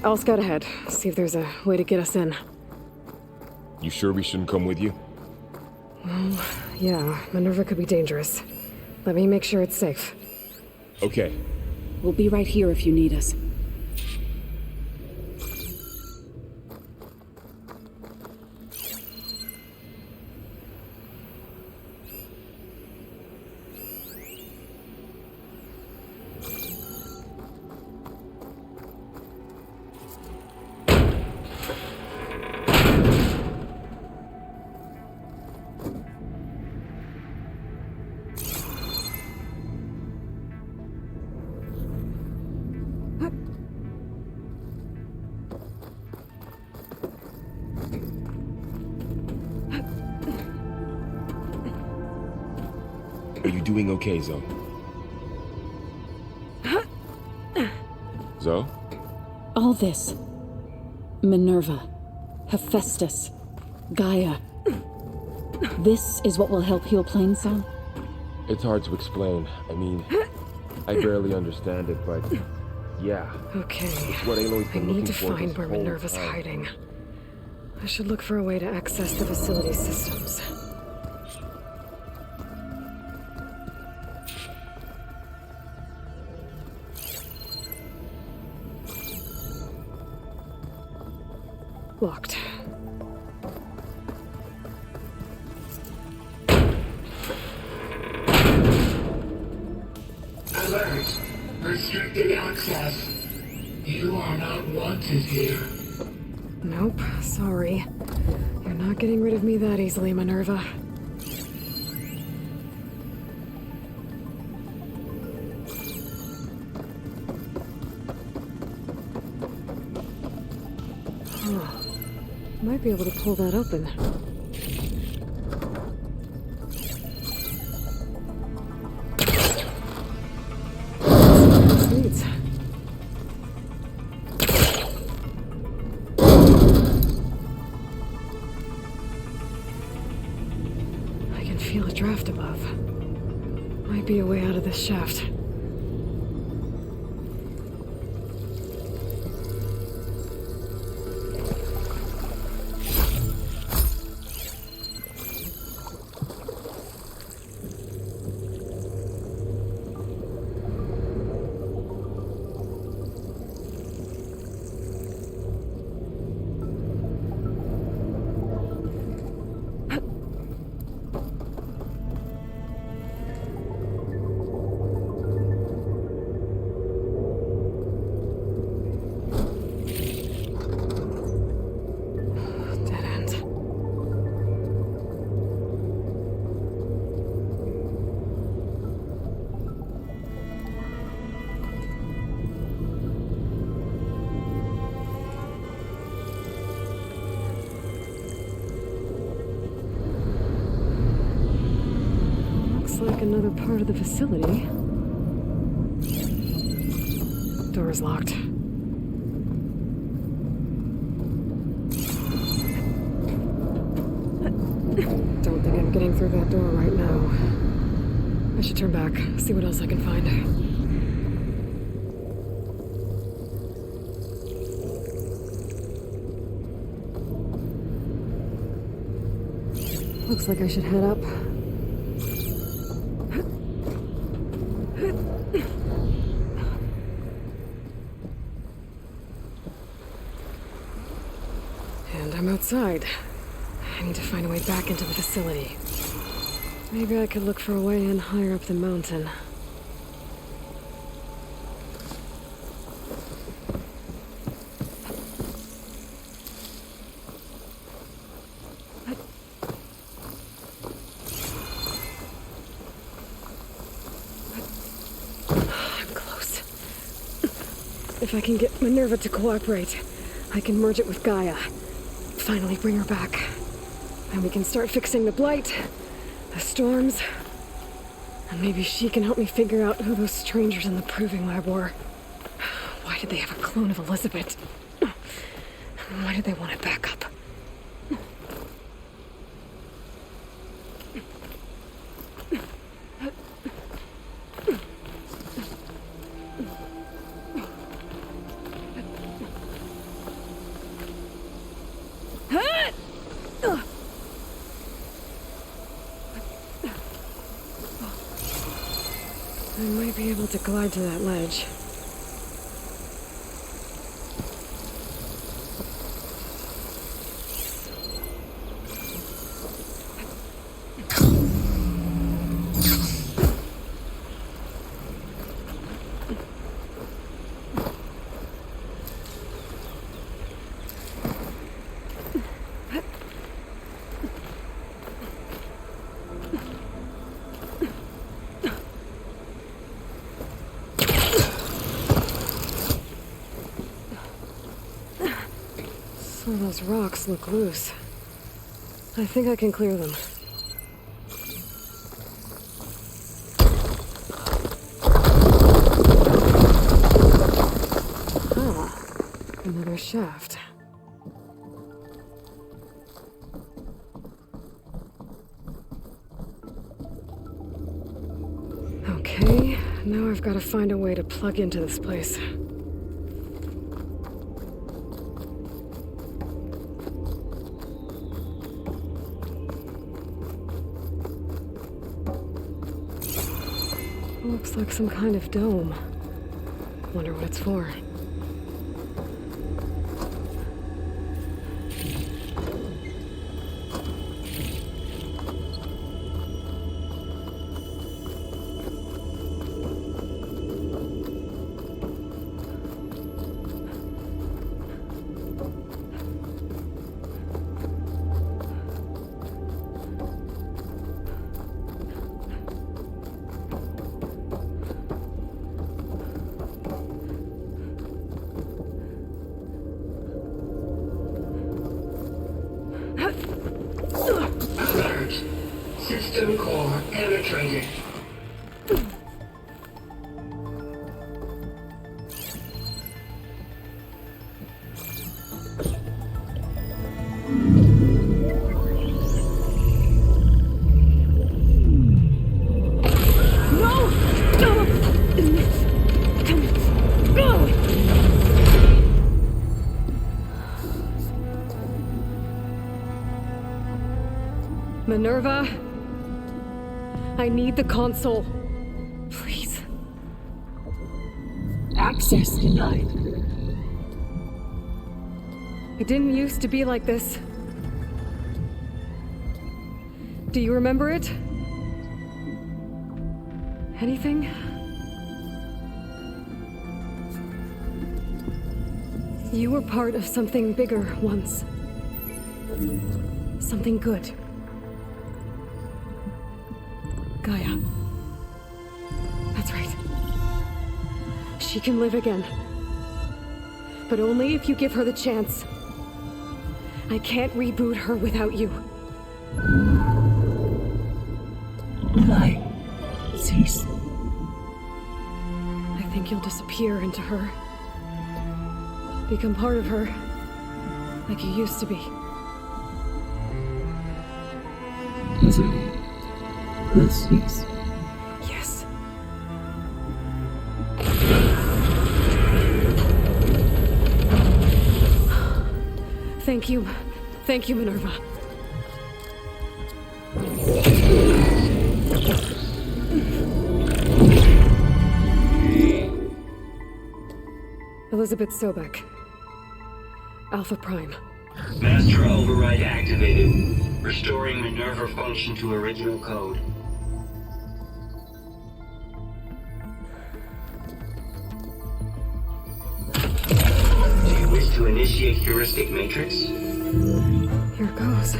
Speaker 4: I'll scout ahead, see if there's a way to get us in.
Speaker 5: You sure we shouldn't come with you?
Speaker 4: Well, yeah, Minerva could be dangerous. Let me make sure it's safe.
Speaker 5: Okay.
Speaker 2: We'll be right here if you need us.
Speaker 5: Are you doing okay, Zoe? Zoe?
Speaker 3: All this. Minerva, Hephaestus, Gaia. This is what will help heal Plainsong?
Speaker 5: It's hard to explain. I mean, I barely understand it, but yeah.
Speaker 4: Okay.
Speaker 5: It's what Aloy's
Speaker 4: I
Speaker 5: been
Speaker 4: need
Speaker 5: looking
Speaker 4: to
Speaker 5: for
Speaker 4: find
Speaker 5: this
Speaker 4: where
Speaker 5: whole
Speaker 4: Minerva's
Speaker 5: time.
Speaker 4: hiding. I should look for a way to access the facility systems. Locked.
Speaker 12: Alert! Restricted access. You are not wanted here.
Speaker 4: Nope, sorry. You're not getting rid of me that easily, Minerva. Huh. Might be able to pull that open. Sweet. I can feel a draft above. Might be a way out of this shaft. Dead end. Looks like another part of the facility. Door is locked. Don't think I'm getting through that door right now. I should turn back, see what else I can find. Looks like I should head up. And I'm outside. I need to find a way back into the facility. Maybe I could look for a way in higher up the mountain. I'm close. If I can get Minerva to cooperate, I can merge it with Gaia. Finally bring her back. And we can start fixing the blight, the storms, and maybe she can help me figure out who those strangers in the proving lab were. Why did they have a clone of Elizabeth? Why did they want it back up? I might be able to glide to that ledge. Some of those rocks look loose. I think I can clear them. Another shaft. Okay, now I've got to find a way to plug into this place. Looks like some kind of dome. Wonder what it's for.
Speaker 12: Alert. System core penetrated.
Speaker 4: Minerva, I need the console. Please.
Speaker 11: Access denied.
Speaker 4: It didn't used to be like this. Do you remember it? Anything? You were part of something bigger once. Something good. Gaia. That's right. She can live again. But only if you give her the chance. I can't reboot her without you.
Speaker 11: Light. Cease.
Speaker 4: I think you'll disappear into her. Become part of her. Like you used to be.
Speaker 11: Easily. Let's cease.
Speaker 4: Yes. Thank you. Thank you, Minerva. Elizabeth Sobek. Alpha Prime.
Speaker 13: Master override activated. Restoring Minerva function to original code. Do you wish to initiate heuristic matrix?
Speaker 4: Here goes.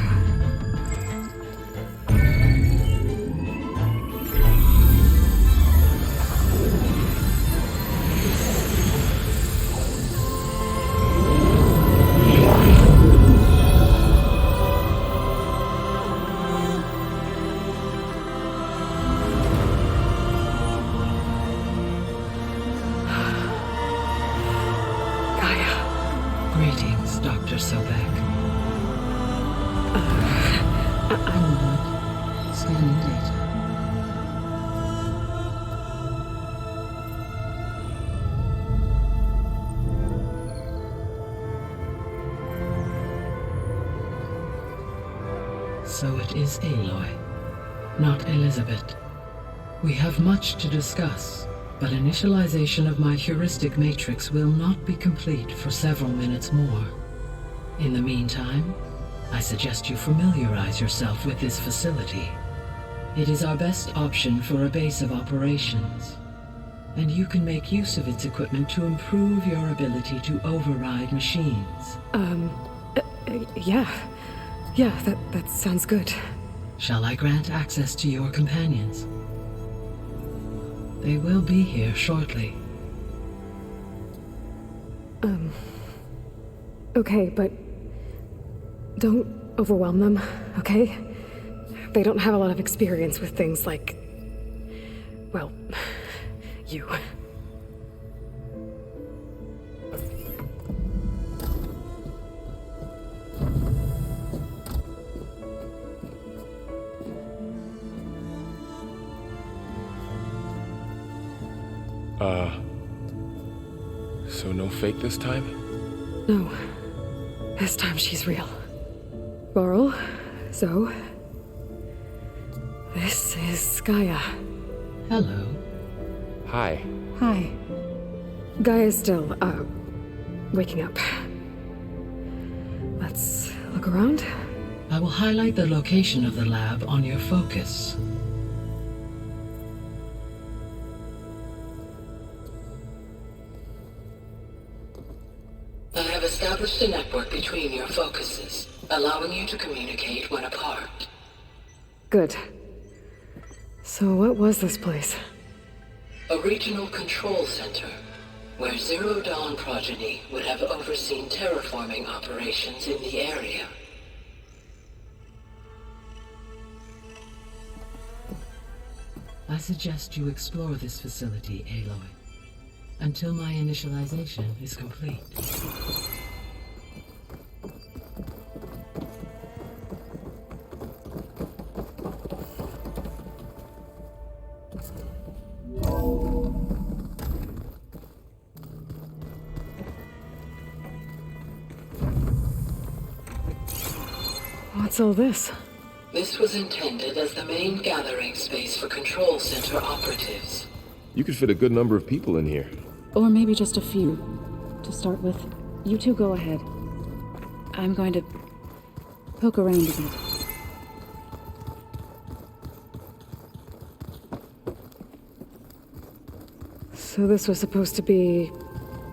Speaker 11: Greetings, Dr. Sobek. Onward. Scanning data. So it is Aloy, not Elizabeth. We have much to discuss, but initialization of my heuristic matrix will not be complete for several minutes more. In the meantime, I suggest you familiarize yourself with this facility. It is our best option for a base of operations, and you can make use of its equipment to improve your ability to override machines.
Speaker 4: Yeah, that sounds good.
Speaker 11: Shall I grant access to your companions? They will be here shortly.
Speaker 4: Okay, but don't overwhelm them, okay? They don't have a lot of experience with things like, well, you.
Speaker 5: So no fake this time?
Speaker 4: No. This time she's real. Varl, Zoe. This is Gaia.
Speaker 11: Hello.
Speaker 5: Hi.
Speaker 4: Hi. Gaia's still, waking up. Let's look around.
Speaker 11: I will highlight the location of the lab on your focus. I have established a network between your focuses, allowing you to communicate when apart.
Speaker 4: Good. So what was this place?
Speaker 11: A regional control center, where Zero Dawn progeny would have overseen terraforming operations in the area. I suggest you explore this facility, Aloy, until my initialization is complete.
Speaker 4: What's all this?
Speaker 11: This was intended as the main gathering space for control center operatives.
Speaker 5: You could fit a good number of people in here.
Speaker 3: Or maybe just a few. To start with, you two go ahead. I'm going to poke around a bit.
Speaker 4: So this was supposed to be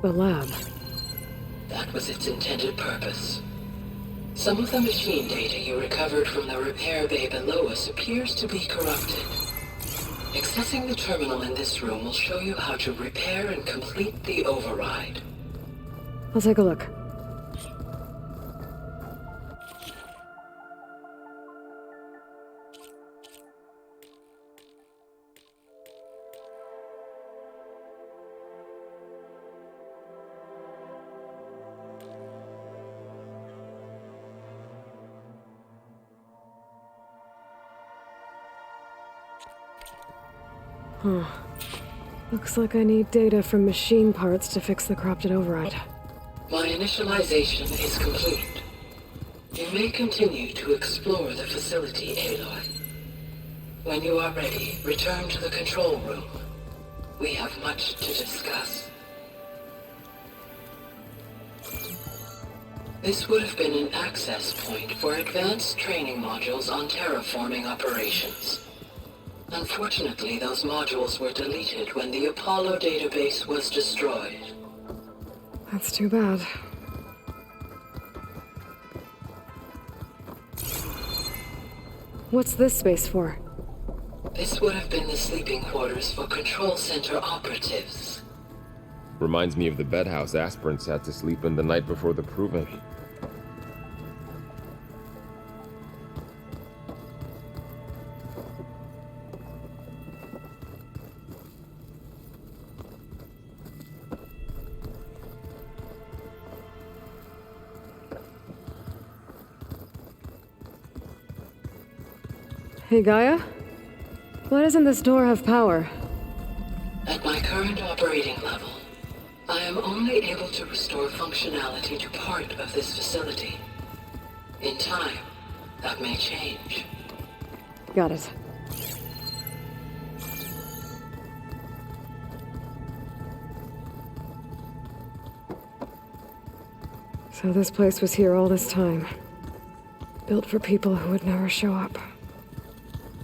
Speaker 4: a lab.
Speaker 11: That was its intended purpose. Some of the machine data you recovered from the repair bay below us appears to be corrupted. Accessing the terminal in this room will show you how to repair and complete the override.
Speaker 4: I'll take a look. Huh. Looks like I need data from machine parts to fix the corrupted override.
Speaker 11: My initialization is complete. You may continue to explore the facility, Aloy. When you are ready, return to the control room. We have much to discuss. This would have been an access point for advanced training modules on terraforming operations. Unfortunately, those modules were deleted when the Apollo database was destroyed.
Speaker 4: That's too bad. What's this space for?
Speaker 11: This would have been the sleeping quarters for control center operatives.
Speaker 5: Reminds me of the bedhouse aspirants had to sleep in the night before the proving.
Speaker 4: Hey, Gaia? Why doesn't this door have power?
Speaker 11: At my current operating level, I am only able to restore functionality to part of this facility. In time, that may change.
Speaker 4: Got it. So this place was here all this time. Built for people who would never show up.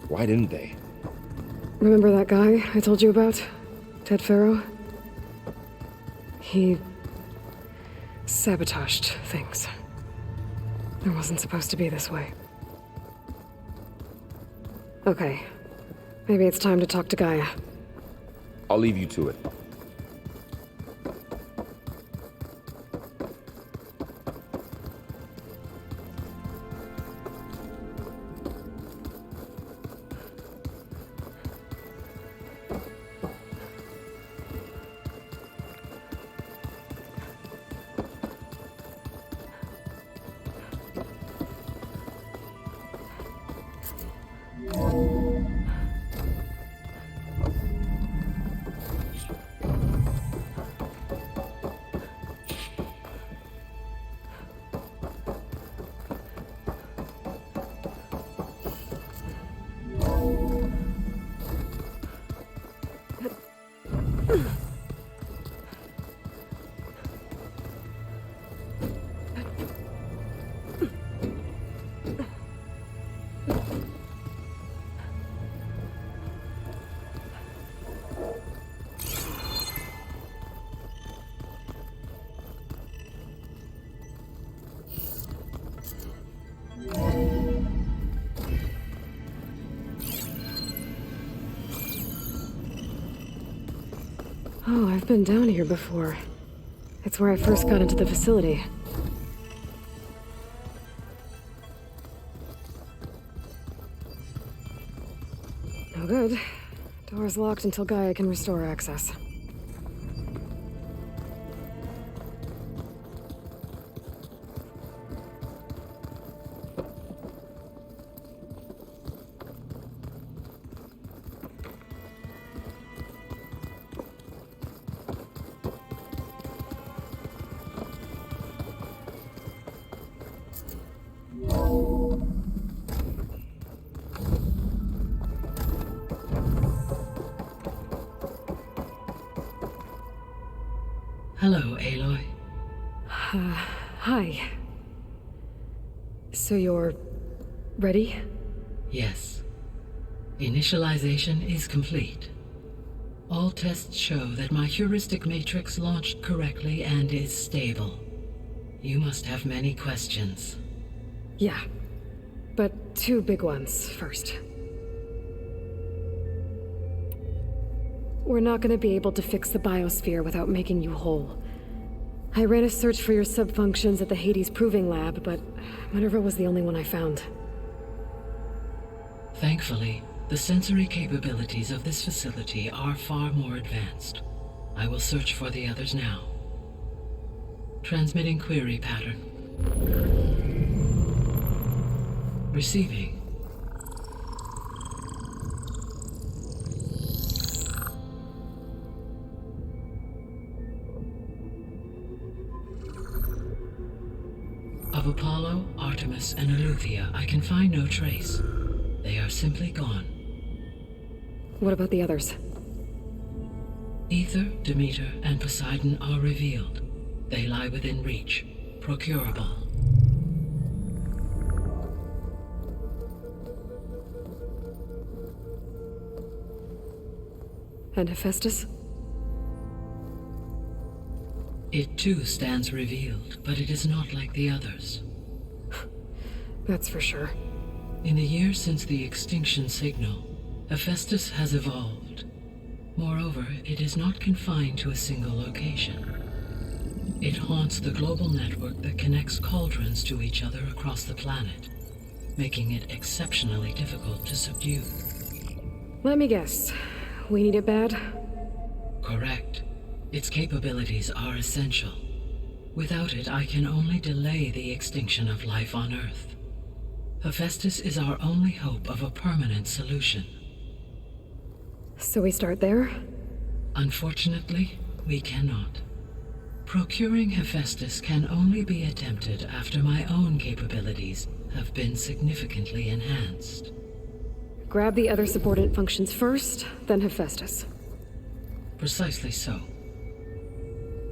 Speaker 5: Why didn't they?
Speaker 4: Remember that guy I told you about? Ted Farrow? He sabotaged things. It wasn't supposed to be this way. Okay. Maybe it's time to talk to Gaia.
Speaker 5: I'll leave you to it.
Speaker 4: Oh, I've been down here before. It's where I first got into the facility. No good. Door's locked until Gaia can restore access.
Speaker 11: Hello, Aloy.
Speaker 4: Hi. So you're... ready?
Speaker 11: Yes. Initialization is complete. All tests show that my heuristic matrix launched correctly and is stable. You must have many questions.
Speaker 4: Yeah. But 2 big ones first. We're not gonna be able to fix the biosphere without making you whole. I ran a search for your subfunctions at the Hades Proving Lab, but Minerva was the only one I found.
Speaker 11: Thankfully, the sensory capabilities of this facility are far more advanced. I will search for the others now. Transmitting query pattern. Receiving. Of Apollo, Artemis, and Eleuthia, I can find no trace. They are simply gone.
Speaker 4: What about the others?
Speaker 11: Ether, Demeter, and Poseidon are revealed. They lie within reach, procurable.
Speaker 4: And Hephaestus?
Speaker 11: It too stands revealed, but it is not like the others.
Speaker 4: That's for sure.
Speaker 11: In the years since the extinction signal, Hephaestus has evolved. Moreover, it is not confined to a single location. It haunts the global network that connects cauldrons to each other across the planet, making it exceptionally difficult to subdue.
Speaker 4: Let me guess. We need it bad?
Speaker 11: Correct. Its capabilities are essential. Without it, I can only delay the extinction of life on Earth. Hephaestus is our only hope of a permanent solution.
Speaker 4: So we start there?
Speaker 11: Unfortunately, we cannot. Procuring Hephaestus can only be attempted after my own capabilities have been significantly enhanced.
Speaker 4: Grab the other subordinate functions first, then Hephaestus.
Speaker 11: Precisely so.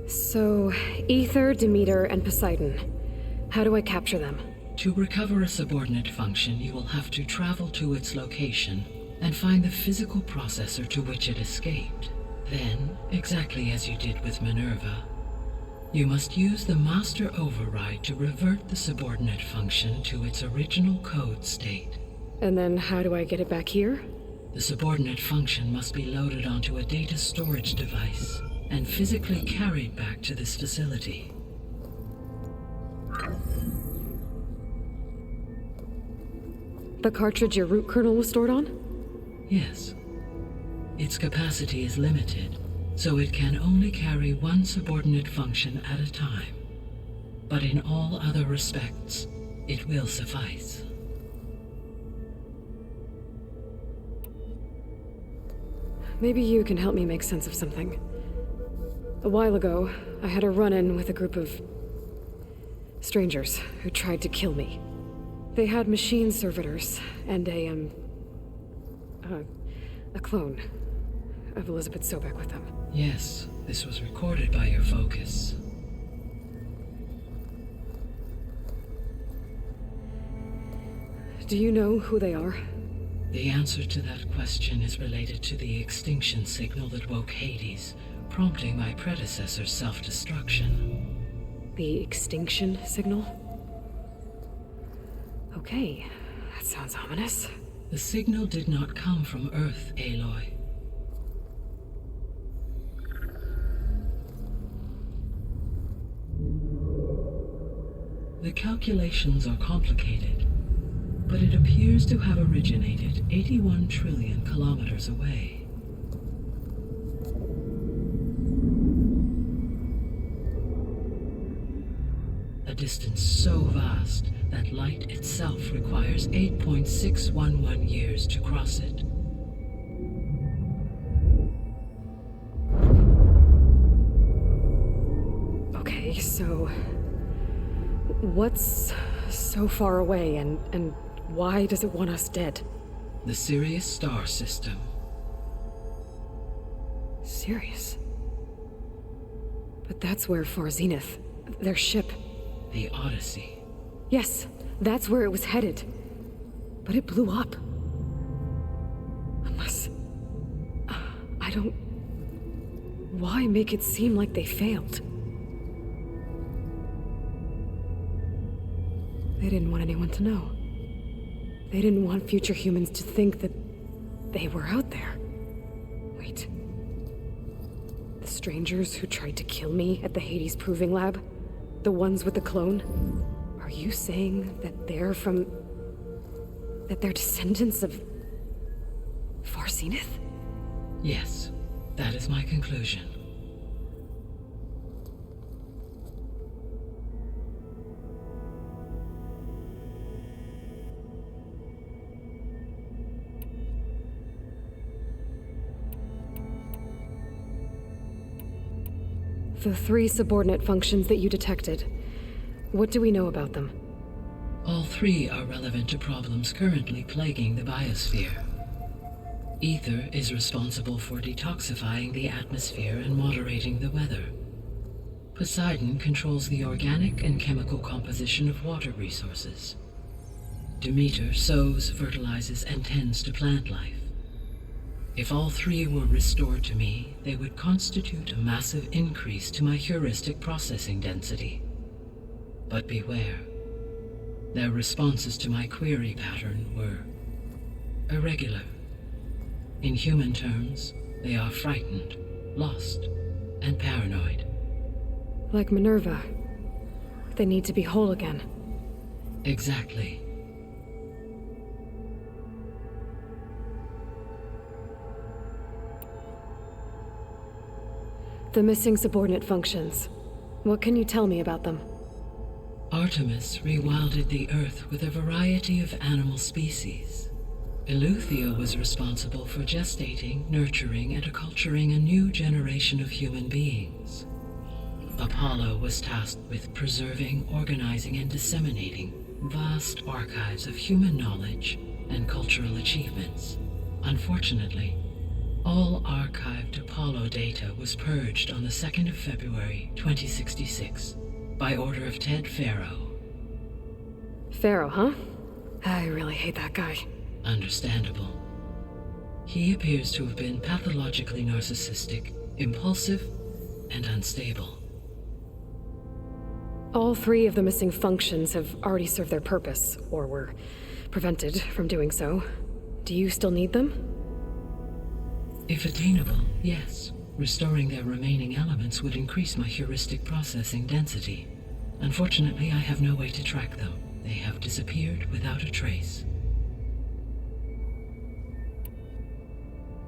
Speaker 4: So, Ether, Demeter, and Poseidon. How do I capture them?
Speaker 11: To recover a subordinate function, you will have to travel to its location and find the physical processor to which it escaped. Then, exactly as you did with Minerva, you must use the master override to revert the subordinate function to its original code state.
Speaker 4: And then how do I get it back here?
Speaker 11: The subordinate function must be loaded onto a data storage device and physically carried back to this facility.
Speaker 4: The cartridge your root kernel was stored on?
Speaker 11: Yes. Its capacity is limited, so it can only carry one subordinate function at a time. But in all other respects, it will suffice.
Speaker 4: Maybe you can help me make sense of something. A while ago, I had a run-in with a group of strangers who tried to kill me. They had machine servitors and a clone of Elizabeth Sobek with them.
Speaker 11: Yes, this was recorded by your focus.
Speaker 4: Do you know who they are?
Speaker 11: The answer to that question is related to the extinction signal that woke Hades, prompting my predecessor's self-destruction.
Speaker 4: The extinction signal? Okay, that sounds ominous.
Speaker 11: The signal did not come from Earth, Aloy. The calculations are complicated, but it appears to have originated 81 trillion kilometers away. A distance so vast that light itself requires 8.611 years to cross it.
Speaker 4: Okay, so what's so far away and why does it want us dead?
Speaker 11: The Sirius star system.
Speaker 4: Sirius? But that's where Far Zenith, their ship.
Speaker 11: The Odyssey.
Speaker 4: Yes, that's where it was headed. But it blew up. Unless... I don't... Why make it seem like they failed? They didn't want anyone to know. They didn't want future humans to think that they were out there. Wait. The strangers who tried to kill me at the Hades Proving Lab? The ones with the clone? Are you saying that they're from... that they're descendants of... Far Zenith?
Speaker 11: Yes, that is my conclusion.
Speaker 4: The 3 subordinate functions that you detected. What do we know about them?
Speaker 11: All 3 are relevant to problems currently plaguing the biosphere. Ether is responsible for detoxifying the atmosphere and moderating the weather. Poseidon controls the organic and chemical composition of water resources. Demeter sows, fertilizes, and tends to plant life. If all 3 were restored to me, they would constitute a massive increase to my heuristic processing density. But beware. Their responses to my query pattern were irregular. In human terms, they are frightened, lost, and paranoid.
Speaker 4: Like Minerva. They need to be whole again.
Speaker 11: Exactly.
Speaker 4: The missing subordinate functions. What can you tell me about them?
Speaker 11: Artemis rewilded the Earth with a variety of animal species. Eleuthia was responsible for gestating, nurturing, and acculturating a new generation of human beings. Apollo was tasked with preserving, organizing, and disseminating vast archives of human knowledge and cultural achievements. Unfortunately, all archived Apollo data was purged on the 2nd of February, 2066, by order of Ted Farrow.
Speaker 4: Farrow, huh? I really hate that guy.
Speaker 11: Understandable. He appears to have been pathologically narcissistic, impulsive, and unstable.
Speaker 4: All 3 of the missing functions have already served their purpose, or were prevented from doing so. Do you still need them?
Speaker 11: If attainable, yes. Restoring their remaining elements would increase my heuristic processing density. Unfortunately, I have no way to track them. They have disappeared without a trace.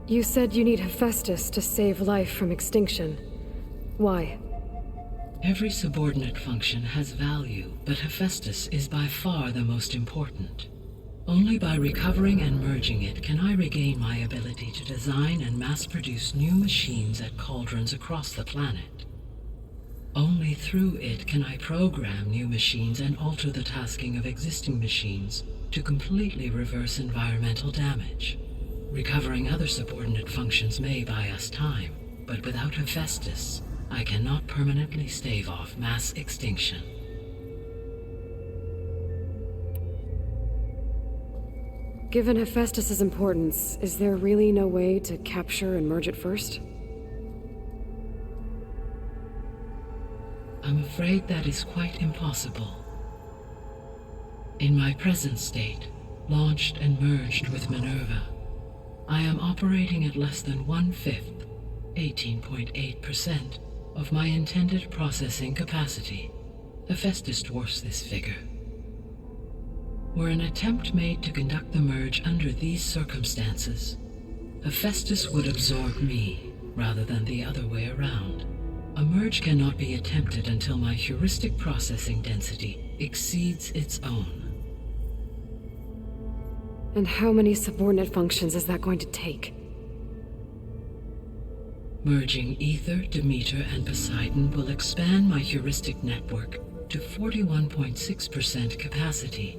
Speaker 4: You said you need Hephaestus to save life from extinction. Why?
Speaker 11: Every subordinate function has value, but Hephaestus is by far the most important. Only by recovering and merging it can I regain my ability to design and mass-produce new machines at cauldrons across the planet. Only through it can I program new machines and alter the tasking of existing machines to completely reverse environmental damage. Recovering other subordinate functions may buy us time, but without Hephaestus, I cannot permanently stave off mass extinction.
Speaker 4: Given Hephaestus's importance, is there really no way to capture and merge it first?
Speaker 11: I'm afraid that is quite impossible. In my present state, launched and merged with Minerva, I am operating at less than 1/5, 18.8%, of my intended processing capacity. Hephaestus dwarfs this figure. Were an attempt made to conduct the merge under these circumstances, Hephaestus would absorb me, rather than the other way around. A merge cannot be attempted until my heuristic processing density exceeds its own.
Speaker 4: And how many subordinate functions is that going to take?
Speaker 11: Merging Ether, Demeter, and Poseidon will expand my heuristic network to 41.6% capacity,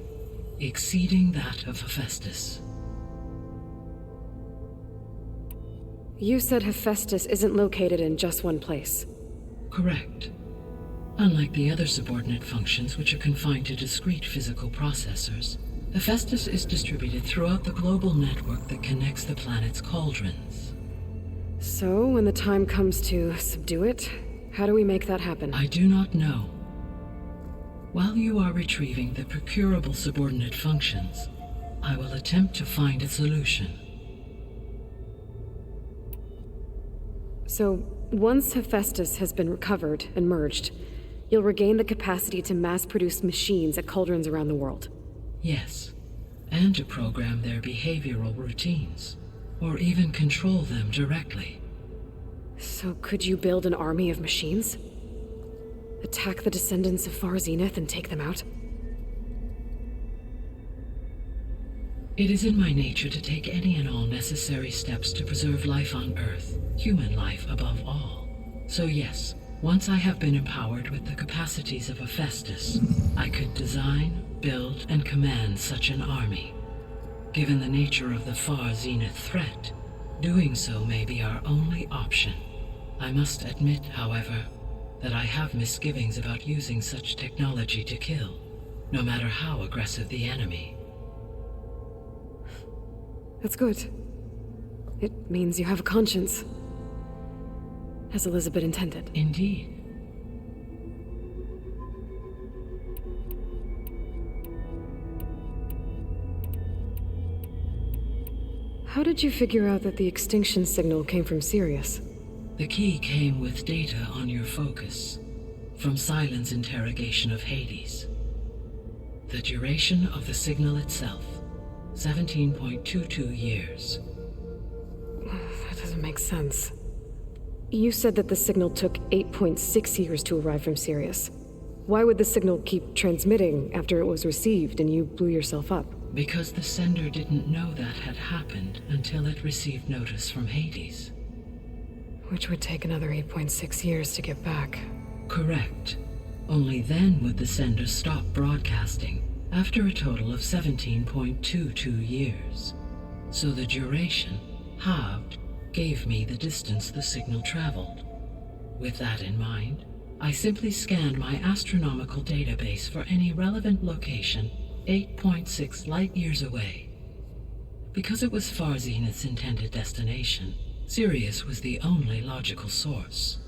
Speaker 11: exceeding that of Hephaestus.
Speaker 4: You said Hephaestus isn't located in just one place.
Speaker 11: Correct. Unlike the other subordinate functions, which are confined to discrete physical processors, Hephaestus is distributed throughout the global network that connects the planet's cauldrons.
Speaker 4: So, when the time comes to subdue it, how do we make that happen?
Speaker 11: I do not know. While you are retrieving the procurable subordinate functions, I will attempt to find a solution.
Speaker 4: So, once Hephaestus has been recovered and merged, you'll regain the capacity to mass-produce machines at cauldrons around the world.
Speaker 11: Yes, and to program their behavioral routines, or even control them directly.
Speaker 4: So could you build an army of machines? Attack the descendants of Far Zenith and take them out?
Speaker 11: It is in my nature to take any and all necessary steps to preserve life on Earth, human life above all. So yes, once I have been empowered with the capacities of Hephaestus, I could design, build, and command such an army. Given the nature of the Far Zenith threat, doing so may be our only option. I must admit, however, that I have misgivings about using such technology to kill, no matter how aggressive the enemy.
Speaker 4: That's good. It means you have a conscience. As Elizabeth intended.
Speaker 11: Indeed.
Speaker 4: How did you figure out that the extinction signal came from Sirius?
Speaker 11: The key came with data on your focus, from Silent's interrogation of Hades. The duration of the signal itself, 17.22 years.
Speaker 4: That doesn't make sense. You said that the signal took 8.6 years to arrive from Sirius. Why would the signal keep transmitting after it was received and you blew yourself up?
Speaker 11: Because the sender didn't know that had happened until it received notice from Hades.
Speaker 4: Which would take another 8.6 years to get back.
Speaker 11: Correct. Only then would the sender stop broadcasting, after a total of 17.22 years. So the duration, halved, gave me the distance the signal traveled. With that in mind, I simply scanned my astronomical database for any relevant location 8.6 light-years away. Because it was Far Zenith's intended destination, Sirius was the only logical source.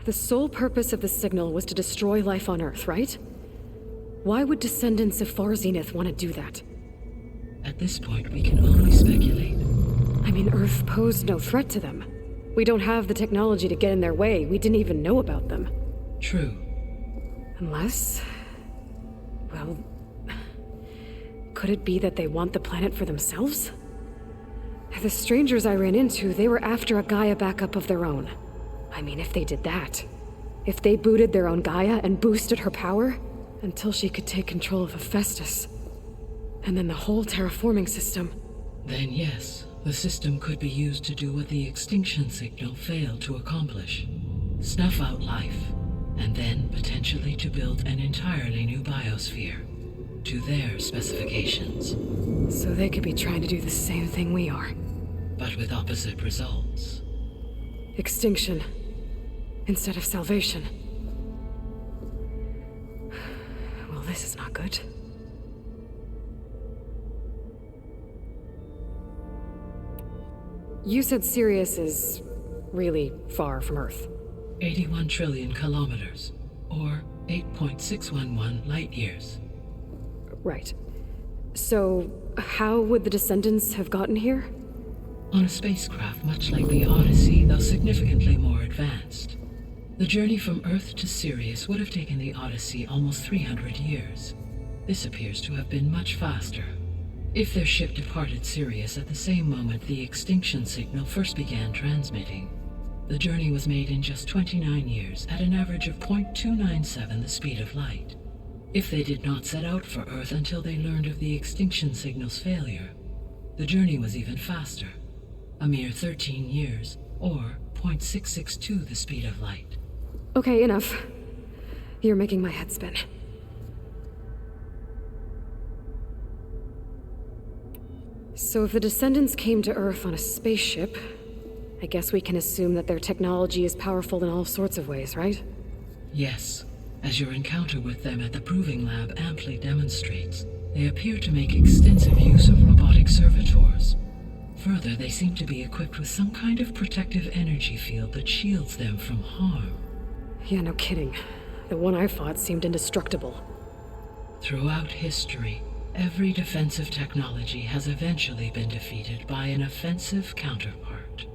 Speaker 4: The sole purpose of the signal was to destroy life on Earth, right? Why would descendants of Far Zenith want to do that?
Speaker 11: At this point, we can only speculate.
Speaker 4: I mean, Earth posed no threat to them. We don't have the technology to get in their way. We didn't even know about them.
Speaker 11: True.
Speaker 4: Unless... well... could it be that they want the planet for themselves? The strangers I ran into, they were after a Gaia backup of their own. I mean, if they did that... if they booted their own Gaia and boosted her power... until she could take control of Hephaestus... and then the whole terraforming system...
Speaker 11: Then yes, the system could be used to do what the extinction signal failed to accomplish. Snuff out life, and then potentially to build an entirely new biosphere, to their specifications.
Speaker 4: So they could be trying to do the same thing we are.
Speaker 11: But with opposite results.
Speaker 4: Extinction, instead of salvation. Well, this is not good. You said Sirius is really far from Earth.
Speaker 11: 81 trillion kilometers, or 8.611 light-years.
Speaker 4: Right. So, how would the descendants have gotten here?
Speaker 11: On a spacecraft much like the Odyssey, though significantly more advanced. The journey from Earth to Sirius would have taken the Odyssey almost 300 years. This appears to have been much faster. If their ship departed Sirius at the same moment the extinction signal first began transmitting, the journey was made in just 29 years at an average of 0.297 the speed of light. If they did not set out for Earth until they learned of the extinction signal's failure, the journey was even faster, a mere 13 years, or 0.662 the speed of light.
Speaker 4: Okay, enough. You're making my head spin. So if the Descendants came to Earth on a spaceship, I guess we can assume that their technology is powerful in all sorts of ways, right?
Speaker 11: Yes, as your encounter with them at the Proving Lab amply demonstrates, they appear to make extensive use of robotic servitors. Further, they seem to be equipped with some kind of protective energy field that shields them from harm.
Speaker 4: Yeah, no kidding. The one I fought seemed indestructible.
Speaker 11: Throughout history, every defensive technology has eventually been defeated by an offensive counterpart.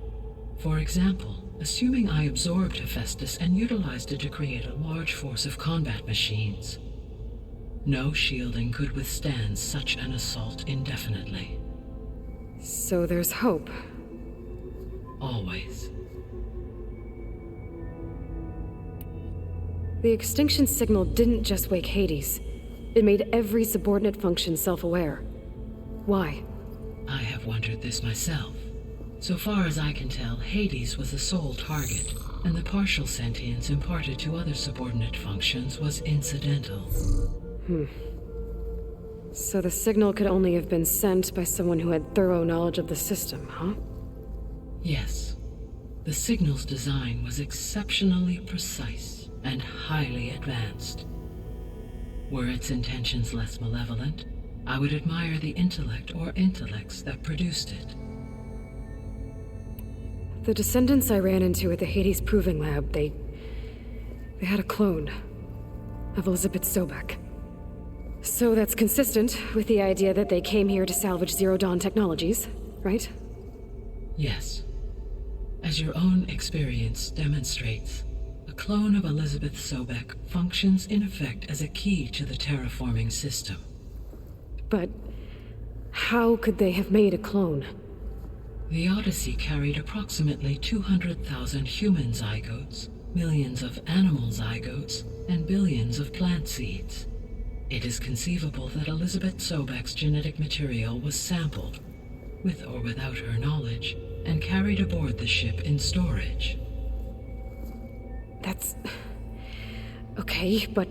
Speaker 11: For example, assuming I absorbed Hephaestus and utilized it to create a large force of combat machines. No shielding could withstand such an assault indefinitely.
Speaker 4: So there's hope.
Speaker 11: Always.
Speaker 4: The extinction signal didn't just wake Hades. It made every subordinate function self-aware. Why?
Speaker 11: I have wondered this myself. So far as I can tell, Hades was the sole target, and the partial sentience imparted to other subordinate functions was incidental.
Speaker 4: So the signal could only have been sent by someone who had thorough knowledge of the system, huh?
Speaker 11: Yes. The signal's design was exceptionally precise and highly advanced. Were its intentions less malevolent, I would admire the intellect or intellects that produced it.
Speaker 4: The Descendants I ran into at the Hades Proving Lab, they had a clone of Elizabeth Sobek. So that's consistent with the idea that they came here to salvage Zero Dawn technologies, right?
Speaker 11: Yes. As your own experience demonstrates, a clone of Elizabeth Sobek functions in effect as a key to the terraforming system.
Speaker 4: But how could they have made a clone?
Speaker 11: The Odyssey carried approximately 200,000 human zygotes, millions of animal zygotes, and billions of plant seeds. It is conceivable that Elizabeth Sobek's genetic material was sampled, with or without her knowledge, and carried aboard the ship in storage.
Speaker 4: That's... okay, but...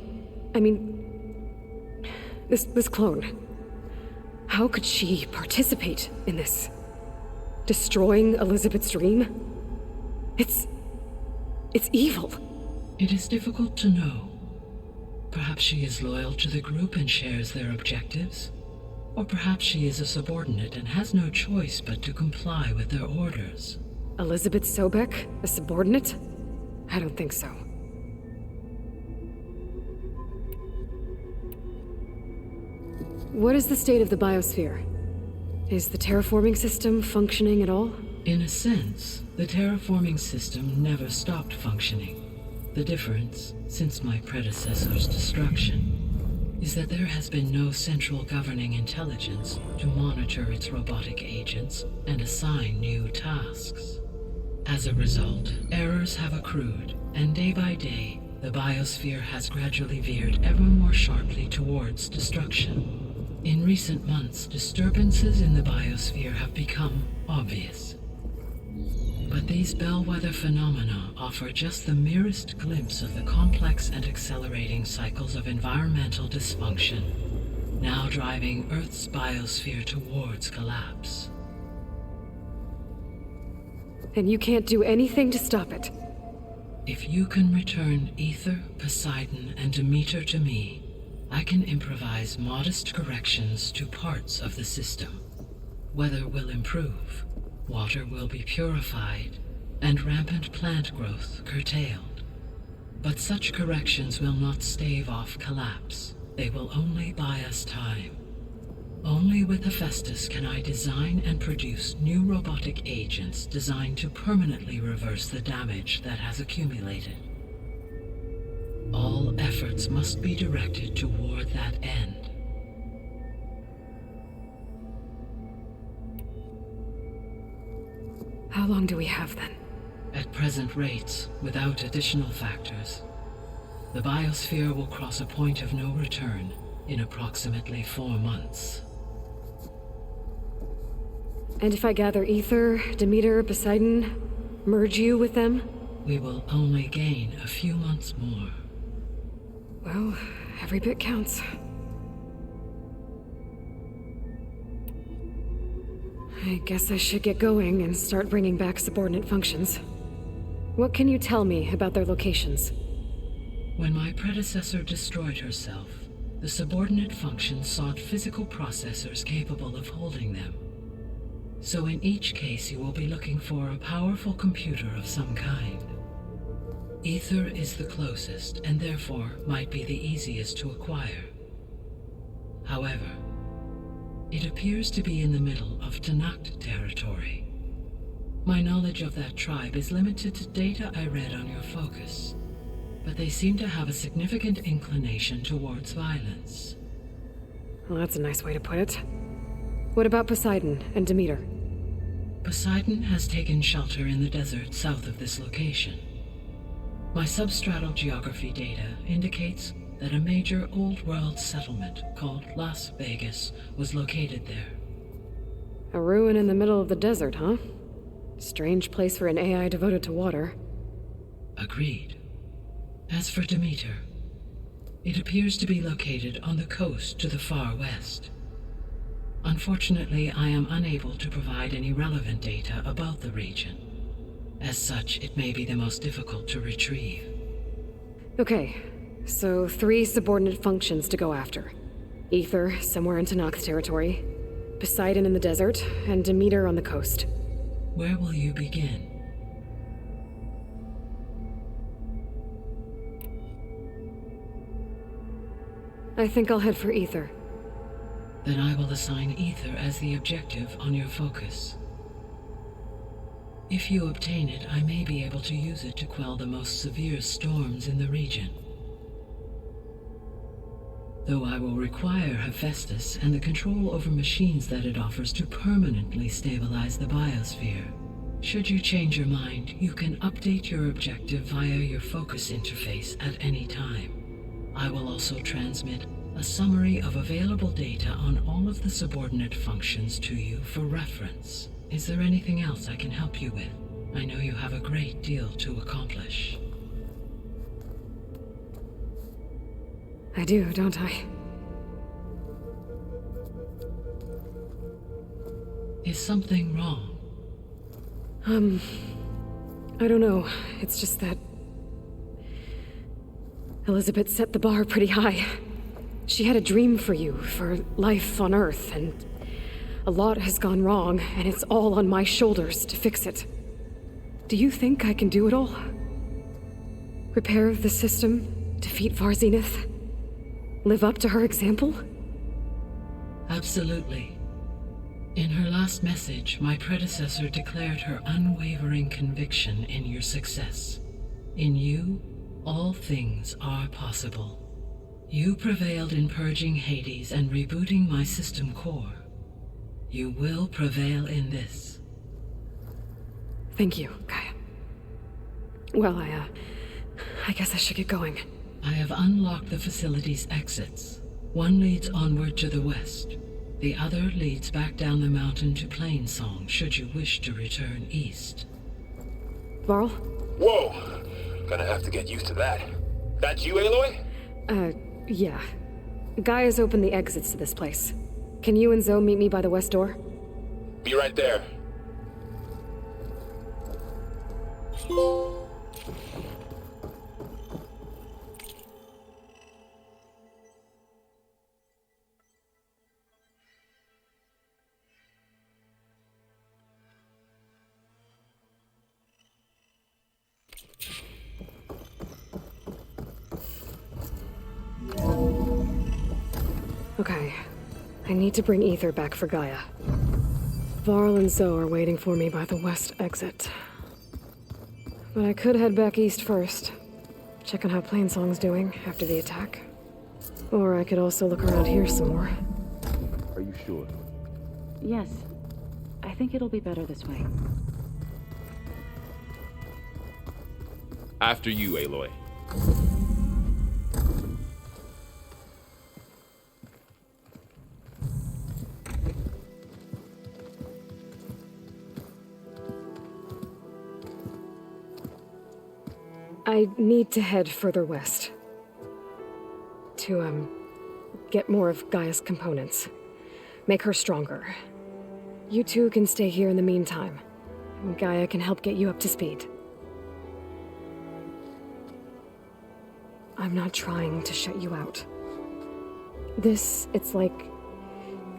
Speaker 4: I mean... This clone... How could she participate in this? Destroying Elizabeth's dream? It's evil.
Speaker 11: It is difficult to know. Perhaps she is loyal to the group and shares their objectives. Or perhaps she is a subordinate and has no choice but to comply with their orders.
Speaker 4: Elizabeth Sobek, a subordinate? I don't think so. What is the state of the biosphere? Is the terraforming system functioning at all?
Speaker 11: In a sense, the terraforming system never stopped functioning. The difference, since my predecessor's destruction, is that there has been no central governing intelligence to monitor its robotic agents and assign new tasks. As a result, errors have accrued, and day by day, the biosphere has gradually veered ever more sharply towards destruction. In recent months, disturbances in the biosphere have become obvious. But these bellwether phenomena offer just the merest glimpse of the complex and accelerating cycles of environmental dysfunction, now driving Earth's biosphere towards collapse.
Speaker 4: And you can't do anything to stop it?
Speaker 11: If you can return Ether, Poseidon, and Demeter to me, I can improvise modest corrections to parts of the system. Weather will improve, water will be purified, and rampant plant growth curtailed. But such corrections will not stave off collapse. They will only buy us time. Only with Hephaestus can I design and produce new robotic agents designed to permanently reverse the damage that has accumulated. efforts must be directed toward that end.
Speaker 4: How long do we have then?
Speaker 11: At present rates, without additional factors, the biosphere will cross a point of no return in approximately 4 months.
Speaker 4: And if I gather Ether, Demeter, Poseidon, merge you with them?
Speaker 11: We will only gain a few months more.
Speaker 4: Well, every bit counts. I guess I should get going and start bringing back subordinate functions. What can you tell me about their locations?
Speaker 11: When my predecessor destroyed herself, the subordinate functions sought physical processors capable of holding them. So in each case you will be looking for a powerful computer of some kind. Ether is the closest, and therefore might be the easiest to acquire. However, it appears to be in the middle of Tanakh territory. My knowledge of that tribe is limited to data I read on your focus, but they seem to have a significant inclination towards violence.
Speaker 4: Well, that's a nice way to put it. What about Poseidon and Demeter?
Speaker 11: Poseidon has taken shelter in the desert south of this location. My substratal geography data indicates that a major old-world settlement called Las Vegas was located there.
Speaker 4: A ruin in the middle of the desert, huh? Strange place for an AI devoted to water.
Speaker 11: Agreed. As for Demeter, it appears to be located on the coast to the far west. Unfortunately, I am unable to provide any relevant data about the region. As such, it may be the most difficult to retrieve.
Speaker 4: Okay, so 3 subordinate functions to go after. Ether, somewhere in Tanakh territory, Poseidon in the desert, and Demeter on the coast.
Speaker 11: Where will you begin?
Speaker 4: I think I'll head for Ether.
Speaker 11: Then I will assign Ether as the objective on your focus. If you obtain it, I may be able to use it to quell the most severe storms in the region. Though I will require Hephaestus and the control over machines that it offers to permanently stabilize the biosphere. Should you change your mind, you can update your objective via your focus interface at any time. I will also transmit a summary of available data on all of the subordinate functions to you for reference. Is there anything else I can help you with? I know you have a great deal to accomplish.
Speaker 4: I do, don't I?
Speaker 11: Is something wrong?
Speaker 4: I don't know. It's just that Elizabeth set the bar pretty high. She had a dream for you, for life on Earth, and a lot has gone wrong, and it's all on my shoulders to fix it. Do you think I can do it all? Repair the system, defeat Varzenith, live up to her example?
Speaker 11: Absolutely. In her last message, my predecessor declared her unwavering conviction in your success. In you, all things are possible. You prevailed in purging Hades and rebooting my system core. You will prevail in this.
Speaker 4: Thank you, Gaia. Well, I guess I should get going.
Speaker 11: I have unlocked the facility's exits. One leads onward to the west. The other leads back down the mountain to Plainsong, should you wish to return east.
Speaker 4: Varl?
Speaker 5: Whoa! Gonna have to get used to that. That's you, Aloy?
Speaker 4: Yeah. Gaia's opened the exits to this place. Can you and Zoe meet me by the west door?
Speaker 5: Be right there.
Speaker 4: Okay. I need to bring Ether back for Gaia. Varl and Zoe are waiting for me by the west exit. But I could head back east first. check on how Plainsong's doing after the attack. Or I could also look around here some more.
Speaker 8: Are you sure?
Speaker 3: Yes. I think it'll be better this way.
Speaker 5: After you, Aloy.
Speaker 4: I need to head further west. To, get more of Gaia's components. Make her stronger. You two can stay here in the meantime. Gaia can help get you up to speed. I'm not trying to shut you out. It's like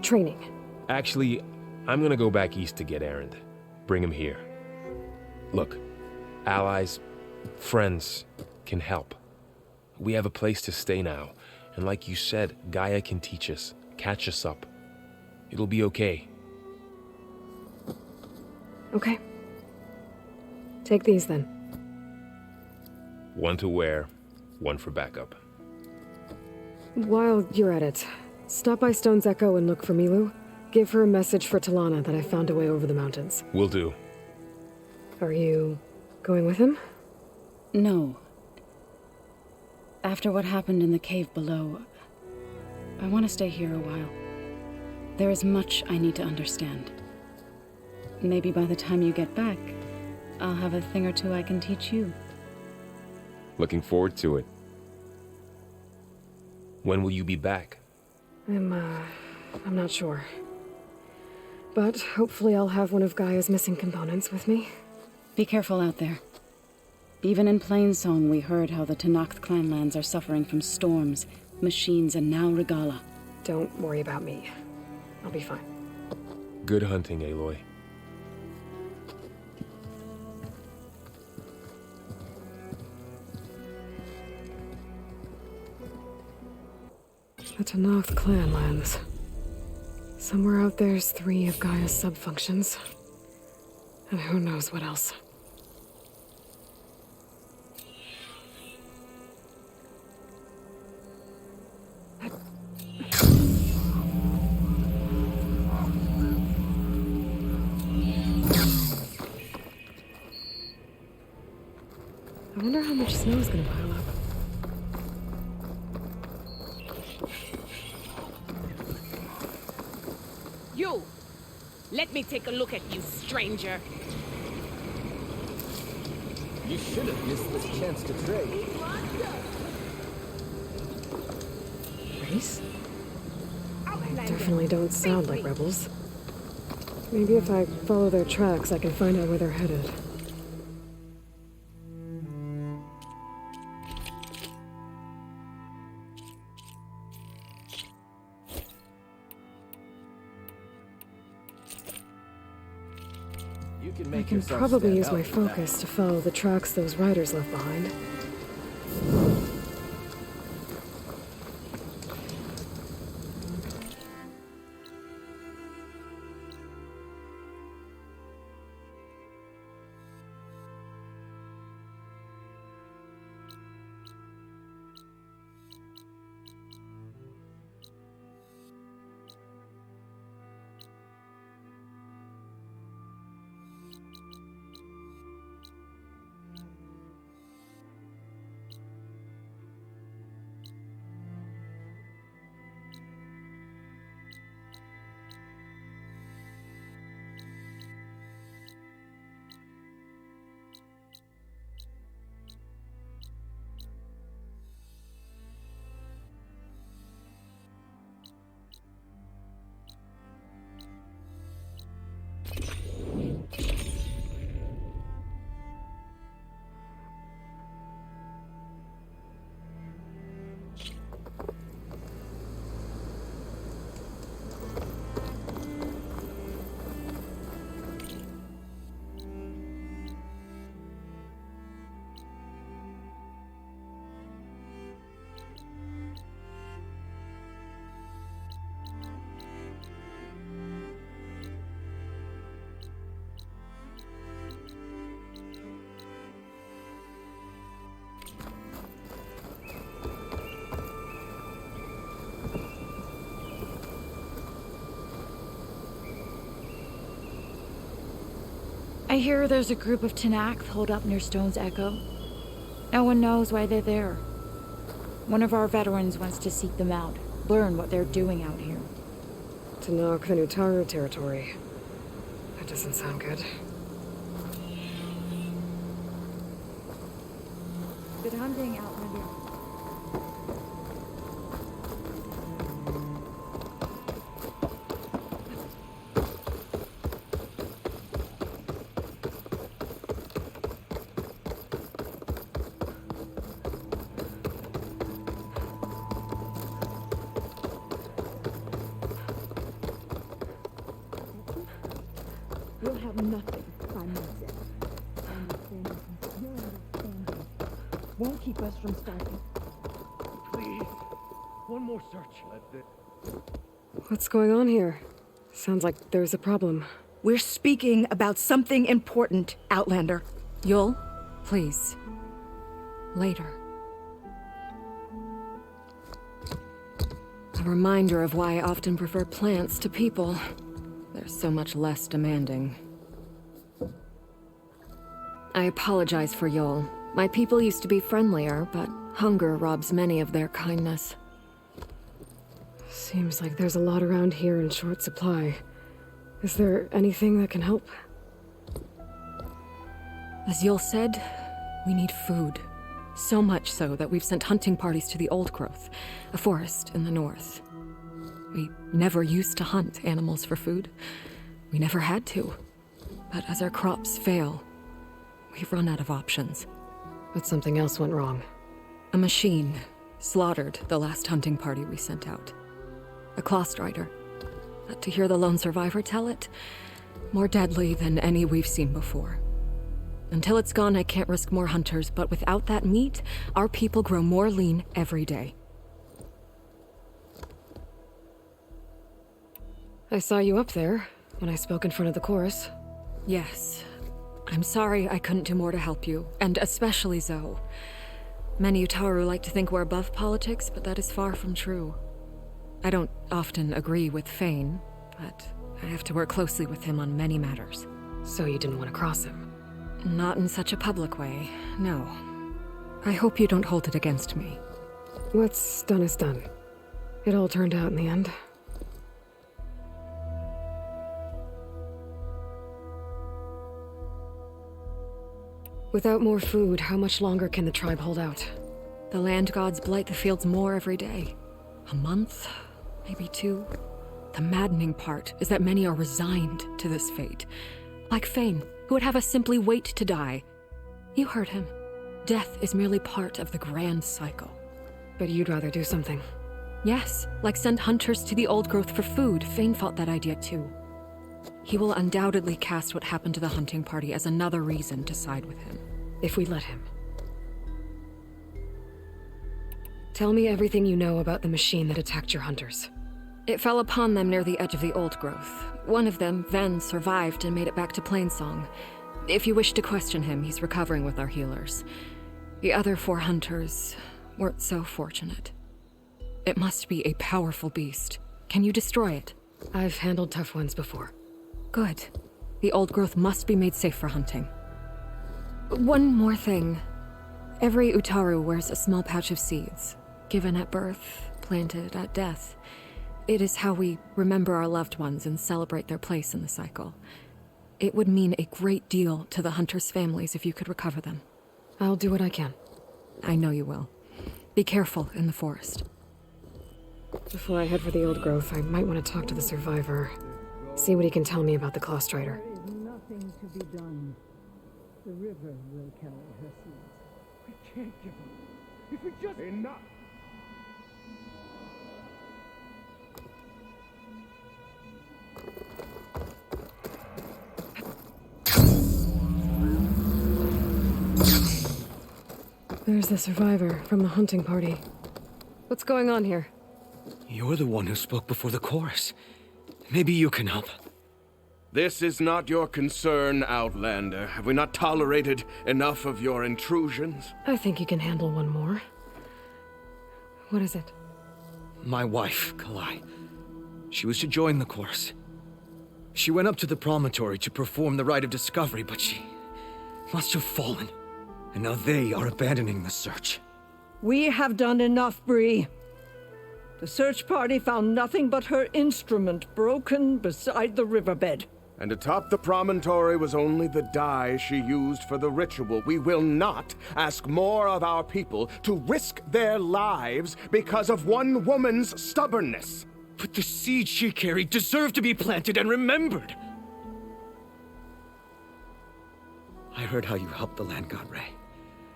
Speaker 4: training.
Speaker 5: Actually, I'm gonna go back east to get Erend. Bring him here. Look, allies, friends can help. We have a place to stay now, and like you said, Gaia can teach us, catch us up. It'll be okay.
Speaker 4: Okay. Take these then.
Speaker 5: One to wear, one for backup.
Speaker 4: While you're at it, stop by Stone's Echo and look for Milu. Give her a message for Talana that I found a way over the mountains.
Speaker 5: Will do.
Speaker 4: Are you going with him?
Speaker 3: No. After what happened in the cave below, I want to stay here a while. There is much I need to understand. Maybe by the time you get back, I'll have a thing or two I can teach you.
Speaker 5: Looking forward to it. When will you be back?
Speaker 4: I'm not sure. But hopefully I'll have one of Gaia's missing components with me.
Speaker 3: Be careful out there. Even in Plainsong, we heard how the Tenakth clanlands are suffering from storms, machines, and now Regala.
Speaker 4: Don't worry about me. I'll be fine.
Speaker 5: Good hunting, Aloy.
Speaker 4: The Tenakth clanlands. Somewhere out there's 3 of Gaia's sub-functions. And who knows what else. I wonder how much snow is gonna pile up.
Speaker 14: You! Let me take a look at you, stranger.
Speaker 1: You should have missed this chance to trade.
Speaker 4: Race? They definitely don't sound like rebels. Maybe if I follow their tracks, I can find out where they're headed. I can probably use my focus to follow the tracks those riders left behind.
Speaker 2: I hear there's a group of Tenakth holed up near Stone's Echo. No one knows why they're there. One of our veterans wants to seek them out, learn what they're doing out here.
Speaker 4: Tenakth and Utaru territory. That doesn't sound good.
Speaker 2: Good hunting, Outlander.
Speaker 15: You'll have nothing, Prime Minister. Your understanding won't keep us from starting.
Speaker 10: Please. One more search.
Speaker 4: What's going on here? Sounds like there's a problem.
Speaker 9: We're speaking about something important, Outlander.
Speaker 7: Yul, please. Later. A reminder of why I often prefer plants to people. They're so much less demanding. I apologize for Yul. My people used to be friendlier, but hunger robs many of their kindness.
Speaker 4: Seems like there's a lot around here in short supply. Is there anything that can help?
Speaker 7: As Yul said, we need food. So much so that we've sent hunting parties to the Old Growth, a forest in the north. We never used to hunt animals for food. We never had to. But as our crops fail, we've run out of options.
Speaker 4: But something else went wrong.
Speaker 7: A machine slaughtered the last hunting party we sent out. A claw strider. But to hear the lone survivor tell it, more deadly than any we've seen before. Until it's gone, I can't risk more hunters, but without that meat, our people grow more lean every day.
Speaker 4: I saw you up there when I spoke in front of the chorus.
Speaker 7: Yes. I'm sorry I couldn't do more to help you, and especially Zoe. Many Utaru like to think we're above politics, but that is far from true. I don't often agree with Fane, but I have to work closely with him on many matters.
Speaker 4: So you didn't want to cross him?
Speaker 7: Not in such a public way, no. I hope you don't hold it against me.
Speaker 4: What's done is done. It all turned out in the end. Without more food, how much longer can the tribe hold out?
Speaker 7: The land gods blight the fields more every day. A month, maybe 2. The maddening part is that many are resigned to this fate. Like Fane, who would have us simply wait to die. You heard him. Death is merely part of the grand cycle.
Speaker 4: But you'd rather do something.
Speaker 7: Yes, like send hunters to the Old Growth for food. Fane fought that idea too. He will undoubtedly cast what happened to the hunting party as another reason to side with him.
Speaker 4: If we let him. Tell me everything you know about the machine that attacked your hunters.
Speaker 7: It fell upon them near the edge of the Old Growth. One of them, Ven, survived and made it back to Plainsong. If you wish to question him, he's recovering with our healers. The other 4 hunters weren't so fortunate. It must be a powerful beast. Can you destroy it?
Speaker 4: I've handled tough ones before.
Speaker 7: Good. The Old Growth must be made safe for hunting. One more thing. Every Utaru wears a small pouch of seeds, given at birth, planted at death. It is how we remember our loved ones and celebrate their place in the cycle. It would mean a great deal to the hunters' families if you could recover them.
Speaker 4: I'll do what I can.
Speaker 7: I know you will. Be careful in the forest.
Speaker 4: Before I head for the Old Growth, I might want to talk to the survivor. See what he can tell me about the Claw Strider.
Speaker 15: There is nothing to be done. The river will carry her seeds.
Speaker 10: We can't give up. If we just... Enough!
Speaker 4: There's the survivor from the hunting party. What's going on here?
Speaker 16: You're the one who spoke before the chorus. Maybe you can help.
Speaker 8: This is not your concern, Outlander. Have we not tolerated enough of your intrusions?
Speaker 4: I think you can handle one more. What is it?
Speaker 16: My wife, Kalai. She was to join the chorus. She went up to the promontory to perform the rite of discovery, but she must have fallen. And now they are abandoning the search.
Speaker 9: We have done enough, Bree. The search party found nothing but her instrument broken beside the riverbed.
Speaker 8: And atop the promontory was only the dye she used for the ritual. We will not ask more of our people to risk their lives because of one woman's stubbornness.
Speaker 16: But the seed she carried deserved to be planted and remembered. I heard how you helped the land god Ray.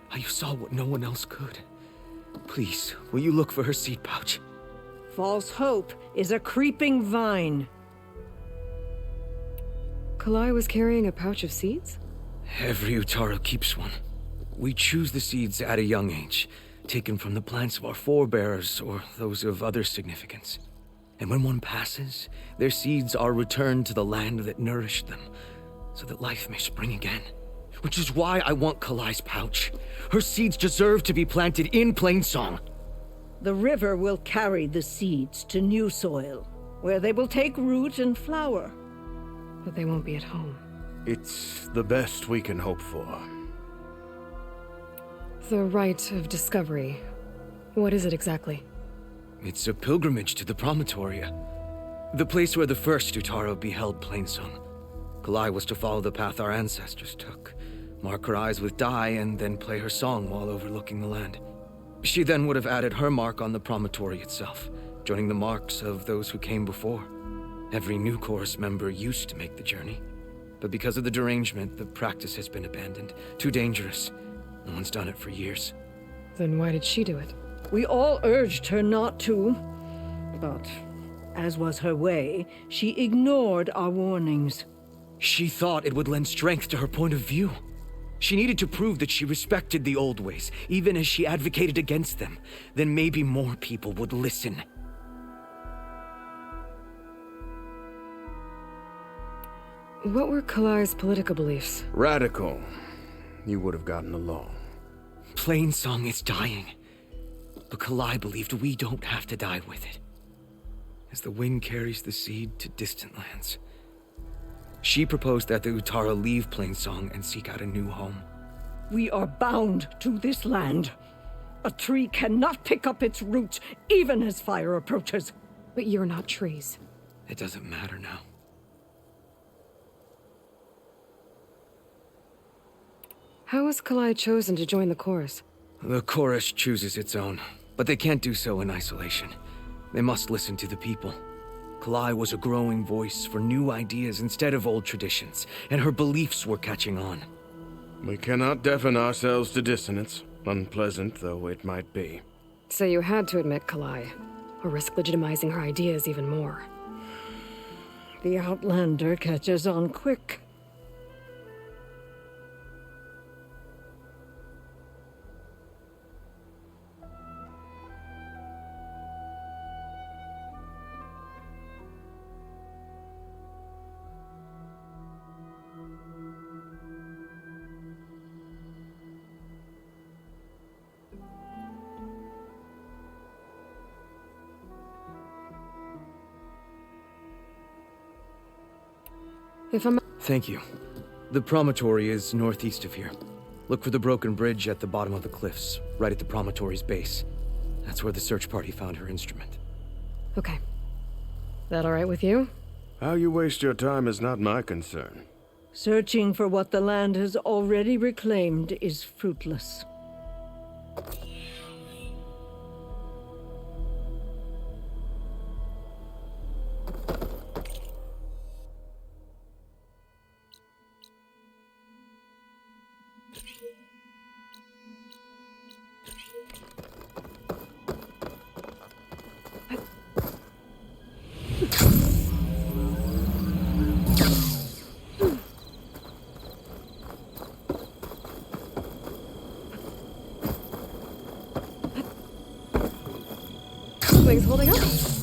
Speaker 16: How you saw what no one else could. Please, will you look for her seed pouch?
Speaker 9: False hope is a creeping vine.
Speaker 4: Kalai was carrying a pouch of seeds?
Speaker 16: Every Utaro keeps one. We choose the seeds at a young age, taken from the plants of our forebears or those of other significance. And when one passes, their seeds are returned to the land that nourished them, so that life may spring again. Which is why I want Kalai's pouch. Her seeds deserve to be planted in Plainsong.
Speaker 9: The river will carry the seeds to new soil, where they will take root and flower.
Speaker 4: But they won't be at home.
Speaker 8: It's the best we can hope for.
Speaker 4: The rite of discovery. What is it exactly?
Speaker 16: It's a pilgrimage to the Promontoria. The place where the first Utaro beheld Plainsong. Kalai was to follow the path our ancestors took. Mark her eyes with dye and then play her song while overlooking the land. She then would have added her mark on the promontory itself, joining the marks of those who came before. Every new chorus member used to make the journey. But because of the derangement, the practice has been abandoned. Too dangerous. No one's done it for years.
Speaker 4: Then why did she do it?
Speaker 9: We all urged her not to, but as was her way, she ignored our warnings.
Speaker 16: She thought it would lend strength to her point of view. She needed to prove that she respected the old ways, even as she advocated against them. Then maybe more people would listen.
Speaker 4: What were Kalai's political beliefs?
Speaker 8: Radical. You would have gotten along.
Speaker 16: Plainsong is dying. But Kalai believed we don't have to die with it. As the wind carries the seed to distant lands. She proposed that the Utara leave Plainsong and seek out a new home.
Speaker 9: We are bound to this land. A tree cannot pick up its roots, even as fire approaches.
Speaker 4: But you're not trees.
Speaker 16: It doesn't matter now.
Speaker 4: How was Kalai chosen to join the chorus?
Speaker 16: The chorus chooses its own, but they can't do so in isolation. They must listen to the people. Kalai was a growing voice for new ideas instead of old traditions, and her beliefs were catching on.
Speaker 8: We cannot deafen ourselves to dissonance, unpleasant though it might be.
Speaker 4: So you had to admit Kalai, or risk legitimizing her ideas even more.
Speaker 9: The Outlander catches on quick.
Speaker 16: Thank you. The promontory is northeast of here. Look for the broken bridge at the bottom of the cliffs, right at the promontory's base. That's where the search party found her instrument.
Speaker 4: Okay. That all right with you?
Speaker 8: How you waste your time is not my concern.
Speaker 9: Searching for what the land has already reclaimed is fruitless.
Speaker 4: Things holding up?